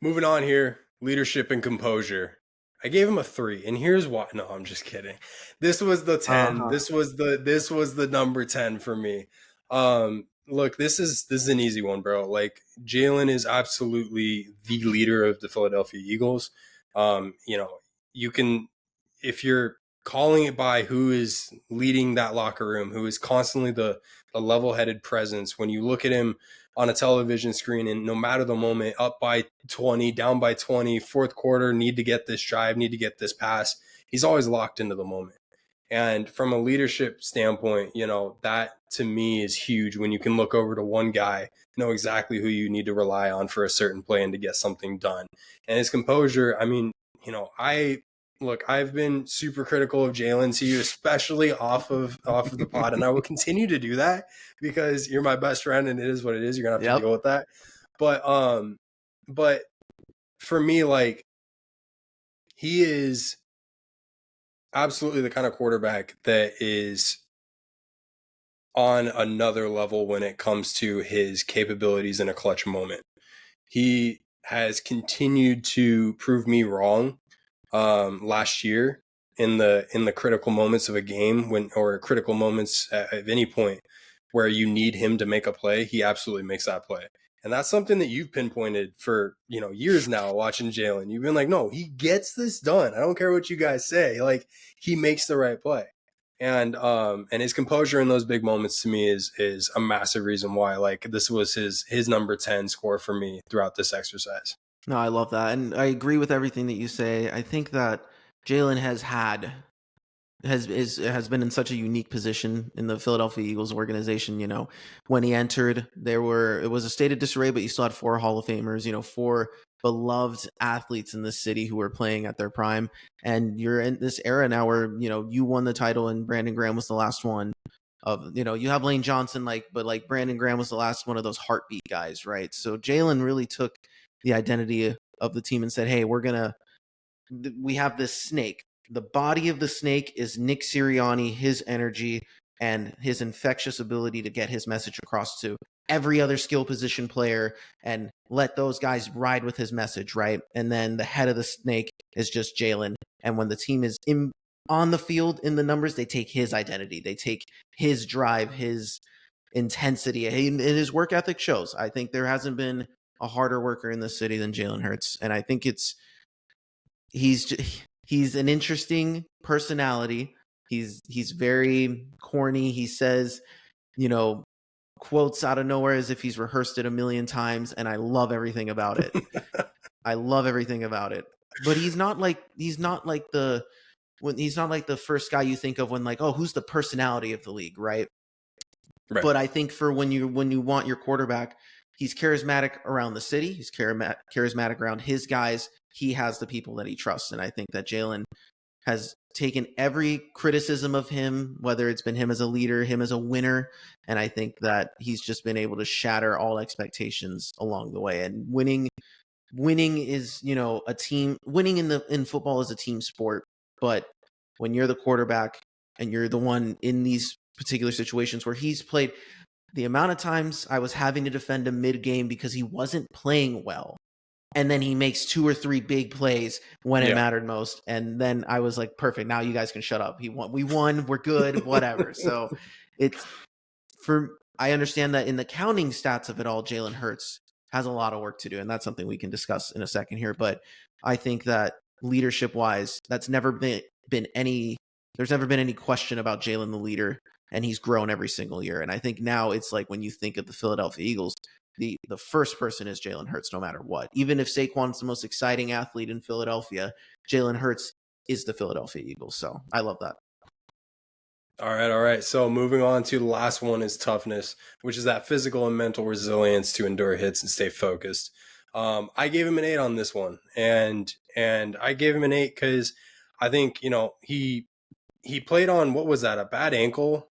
Moving on here. Leadership and composure. I gave him a 3, and here's why. No, I'm just kidding. This was the 10. This was the number 10 for me. Look, this is an easy one, bro. Like, Jalen is absolutely the leader of the Philadelphia Eagles. You can, if you're calling it by who is leading that locker room, who is constantly the level-headed presence, when you look at him on a television screen and no matter the moment, up by 20, down by 20, fourth quarter, need to get this drive, need to get this pass, he's always locked into the moment. And from a leadership standpoint, that to me is huge when you can look over to one guy, know exactly who you need to rely on for a certain play and to get something done. And his composure, I mean, I've been super critical of Jalen to you, especially off of the pod, and I will continue to do that because you're my best friend, and it is what it is. You're gonna have to deal with that. But for me, like, he is absolutely the kind of quarterback that is on another level when it comes to his capabilities in a clutch moment. He has continued to prove me wrong. Last year in the critical moments of a game or critical moments at any point where you need him to make a play, he absolutely makes that play. And that's something that you've pinpointed for, years now watching Jalen. You've been like, no, he gets this done. I don't care what you guys say. Like, he makes the right play. And his composure in those big moments to me is a massive reason why, like, this was his number 10 score for me throughout this exercise. No, I love that. And I agree with everything that you say. I think that Jalen has been in such a unique position in the Philadelphia Eagles organization. When he entered, it was a state of disarray, but you still had 4 Hall of Famers, 4 beloved athletes in the city who were playing at their prime. And you're in this era now where, you won the title and Brandon Graham was the last one of, you have Lane Johnson, but Brandon Graham was the last one of those heartbeat guys, right? So Jalen really took the identity of the team and said, hey, we have this snake. The body of the snake is Nick Sirianni, his energy, and his infectious ability to get his message across to every other skill position player and let those guys ride with his message, right? And then the head of the snake is just Jalen. And when the team is on the field in the numbers, they take his identity. They take his drive, his intensity, and his work ethic shows. I think there hasn't been a harder worker in the city than Jalen Hurts. And I think he's an interesting personality. He's very corny. He says, quotes out of nowhere as if he's rehearsed it a million times. And I love everything about it. I love everything about it. But he's not like the first guy you think of when, like, oh, who's the personality of the league, right? But I think for when you want your quarterback, he's charismatic around the city. He's charismatic around his guys. He has the people that he trusts. And I think that Jalen has taken every criticism of him, whether it's been him as a leader, him as a winner. And I think that he's just been able to shatter all expectations along the way. And winning is, a team. Winning in football is a team sport. But when you're the quarterback and you're the one in these particular situations where he's played, the amount of times I was having to defend him mid-game because he wasn't playing well. And then he makes 2 or 3 big plays when it mattered most. And then I was like, perfect. Now you guys can shut up. We won. We're good. Whatever. So I understand that in the counting stats of it all, Jalen Hurts has a lot of work to do. And that's something we can discuss in a second here. But I think that leadership wise, there's never been any question about Jalen the leader. And he's grown every single year. And I think now it's like when you think of the Philadelphia Eagles, the first person is Jalen Hurts no matter what. Even if Saquon's the most exciting athlete in Philadelphia, Jalen Hurts is the Philadelphia Eagles. So I love that. All right, all right. So moving on to the last one is toughness, which is that physical and mental resilience to endure hits and stay focused. I gave him an 8 on this one, and I gave him an 8 because I think he played on, what was that, a bad ankle?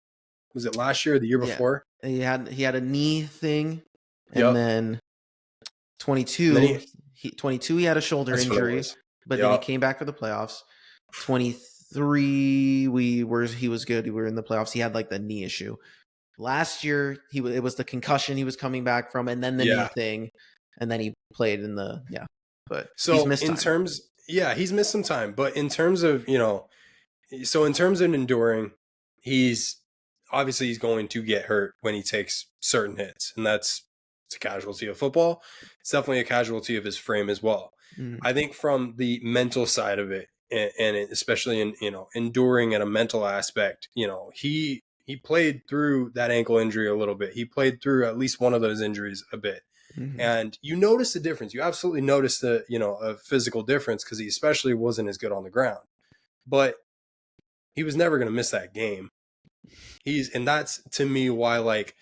Was it last year or the year Yeah, before? he had a knee thing, and Yep. then And then 22 he had a shoulder that's what it injury, was. but then he Yep. came back for the playoffs. 23 he was good. We were in the playoffs. He had like the knee issue. Last year it was the concussion he was coming back from, and then the knee Yeah. thing, and then he played in the but he's So missed in time. terms, yeah, he's missed some time, but in terms of, so in terms of enduring, he's obviously he's going to get hurt when he takes certain hits, and it's a casualty of football. It's definitely a casualty of his frame as well. Mm, I think from the mental side of it, and especially in enduring at a mental aspect, he played through that ankle injury a little bit. He played through at least one of those injuries a bit. mhm, And you notice the difference. You absolutely notice the, a physical difference because he especially wasn't as good on the ground. But he was never going to miss that game. And that's to me why, like,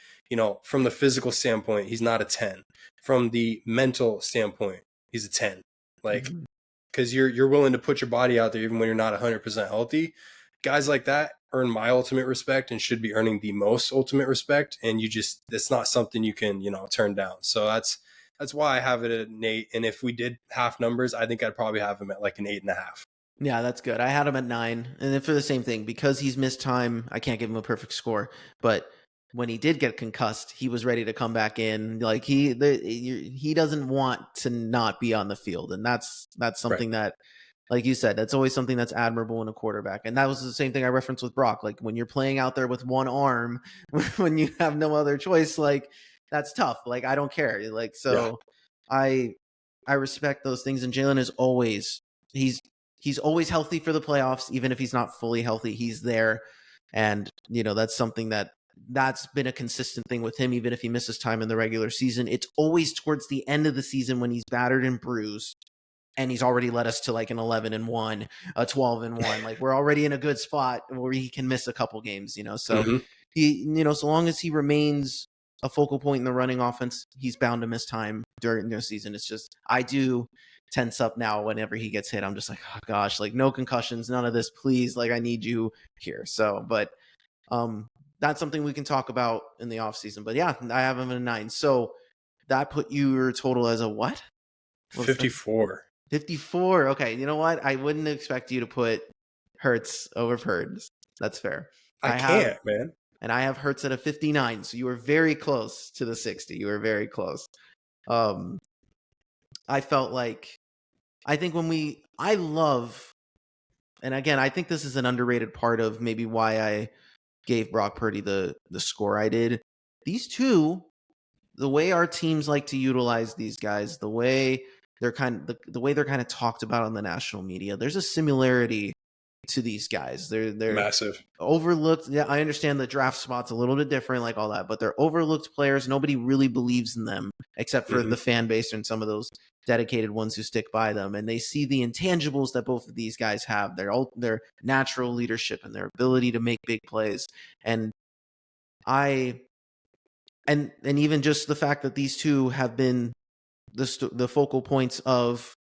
from the physical standpoint, he's not a 10. From the mental standpoint, he's a 10. Like, mhm. because you're willing to put your body out there even when you're not 100% healthy. Guys like that earn my ultimate respect and should be earning the most ultimate respect. And that's not something you can, turn down. So that's why I have it at an 8. And if we did half numbers, I think I'd probably have him at like an 8.5. Yeah, that's good. I had him at 9, and then for the same thing, because he's missed time, I can't give him a perfect score. But when he did get concussed, he was ready to come back in. Like he doesn't want to not be on the field, and that's Right. something that, like you said, that's always something that's admirable in a quarterback. And that was the same thing I referenced with Brock. Like when you're playing out there with one arm, when you have no other choice, like that's tough. Like I don't care. Like Yeah. so, I I respect those things. And Jalen is always he's he's always healthy for the playoffs, even if he's not fully healthy. He's there, and that's something that's been a consistent thing with him. Even if he misses time in the regular season, it's always towards the end of the season when he's battered and bruised and he's already led us to like an 11-1, a 12-1. Like we're already in a good spot where he can miss a couple games. So Hmm. so long as he remains a focal point in the running offense, he's bound to miss time during the season. It's just I do tense up now whenever he gets hit. I'm just like, oh gosh, like no concussions, none of this, please. Like I need you here. So, but that's something we can talk about in the offseason. But yeah, I have him in a 9. So that put your total as a what? What's that? 54. 54. Okay, you know what? I wouldn't expect you to put Hertz over Purds. That's fair. I I have can't, man. and I have Hertz at a 59. So you were very close to the 60. You were very close. Um, I felt like I think I love, and again, I think this is an underrated part of maybe why I gave Brock Purdy the score I did. These two, the way our teams like to utilize these guys, the way the way they're kind of talked about on the national media, there's a similarity to these guys. They're Massive. overlooked. Yeah, I understand the draft spot's a little bit different, like all that, but they're overlooked players. Nobody really believes in them except for Hmm. the fan base and some of those dedicated ones who stick by them, and they see the intangibles that both of these guys have. Their natural leadership and their ability to make big plays, and I and even just the fact that these two have been the focal points of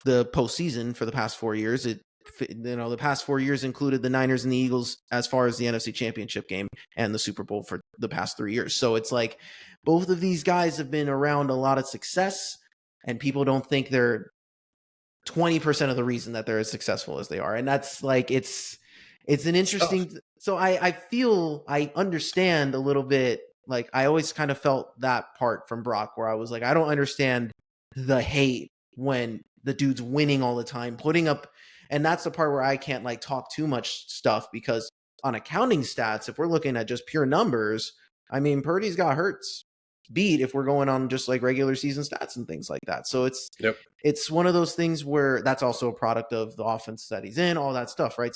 the postseason for the past 4 years. The past 4 years included the Niners and the Eagles as far as the NFC Championship game and the Super Bowl for the past 3 years. So it's like both of these guys have been around a lot of success, and people don't think they're 20% of the reason that they're as successful as they are. And that's like it's an It's tough. interesting. So I feel I understand a little bit. Like I always kind of felt that part from Brock where I was like, I don't understand the hate when the dude's winning all the time, putting up, and that's the part where I can't like talk too much stuff because on accounting stats, if we're looking at just pure numbers, I mean Purdy's got Hurts beat if we're going on just like regular season stats and things like that. So Yep. it's one of those things where that's also a product of the offense that he's in, all that stuff, right?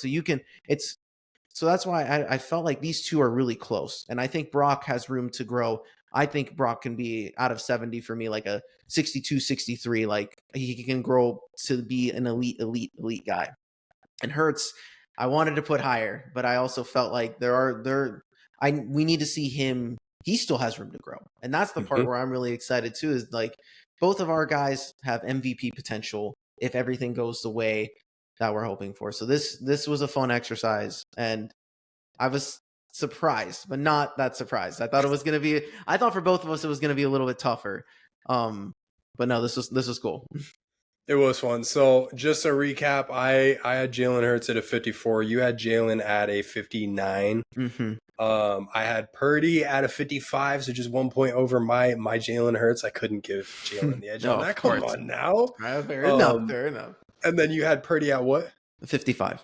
So that's why I felt like these two are really close. And I think Brock has room to grow. I think Brock can be out of 70 for me, like a 62, 63. Like he can grow to be an elite guy. And Hurts, I wanted to put higher, but I also felt like we need to see him. He still has room to grow, and that's the part Mhm. where I'm really excited too. Is like both of our guys have MVP potential if everything goes the way that we're hoping for. So this was a fun exercise, and I was surprised, but not that surprised. I thought it was gonna be. I thought for both of us it was gonna be a little bit tougher. But no, this was cool. It was fun. So just a recap, I had Jalen Hurts at a 54. You had Jalen at a 59. Mm-hmm. I had Purdy at a 55, so just 1 point over my Jalen Hurts. I couldn't give Jalen the edge No, on of that. Come course. on now. Fair enough. Um, Fair enough. and then you had Purdy at what? 55.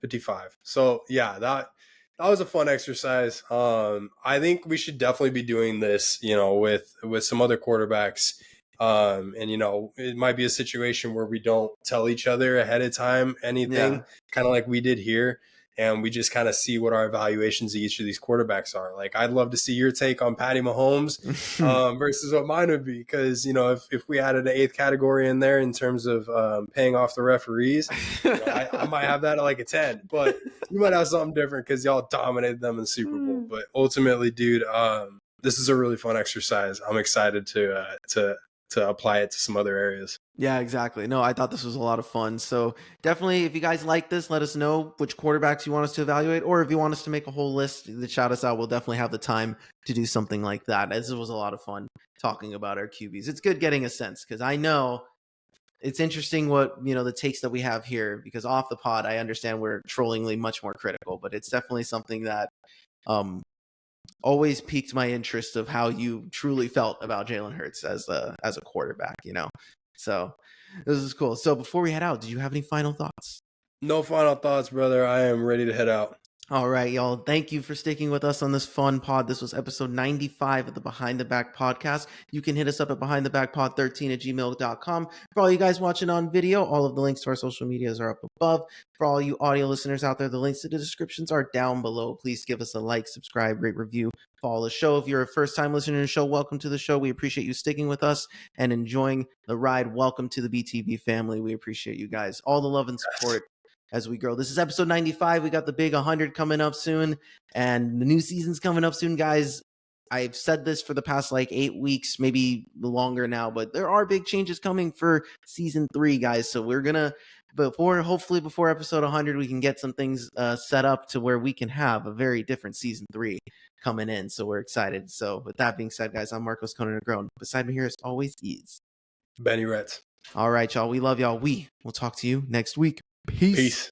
55. So yeah, that was a fun exercise. I think we should definitely be doing this, with some other quarterbacks. And it might be a situation where we don't tell each other ahead of time anything, Yeah. kind of like we did here, and we just kind of see what our evaluations of each of these quarterbacks are. Like, I'd love to see your take on Patty Mahomes versus what mine would be, because if we added an eighth category in there in terms of paying off the referees, I might have that at like a 10, but you might have something different because y'all dominated them in the Super Bowl. But ultimately, dude, this is a really fun exercise. I'm excited to apply it to some other areas. Yeah, exactly. No, I thought this was a lot of fun. So definitely, if you guys like this, let us know which quarterbacks you want us to evaluate, or if you want us to make a whole list that shout us out, we'll definitely have the time to do something like that. This was a lot of fun talking about our QBs. It's good getting a sense because I know it's interesting what the takes that we have here, because off the pod I understand we're trollingly much more critical, but it's definitely something that always piqued my interest of how you truly felt about Jalen Hurts as a quarterback, So this is cool. So before we head out, do you have any final thoughts? No final thoughts, brother. I am ready to head out. All right, y'all. Thank you for sticking with us on this fun pod. This was episode 95 of the Behind the Back podcast. You can hit us up at behindthebackpod13@gmail.com. For all you guys watching on video, all of the links to our social medias are up above. For all you audio listeners out there, the links to the descriptions are down below. Please give us a like, subscribe, rate, review, follow the show. If you're a first-time listener to the show, welcome to the show. We appreciate you sticking with us and enjoying the ride. Welcome to the BTB family. We appreciate you guys. All the love and support as we grow. This is episode 95. We got the big 100 coming up soon, and the new season's coming up soon, guys. I've said this for the past like 8 weeks, maybe longer now, but there are big changes coming for season 3, guys. So we're gonna hopefully before episode 100, we can get some things set up to where we can have a very different season 3 coming in. So we're excited. So with that being said, guys, I'm Marcos Conan Negron. Beside me here, as always, is Benny Retz. all right, y'all. We love y'all. We will talk to you next week. Peace.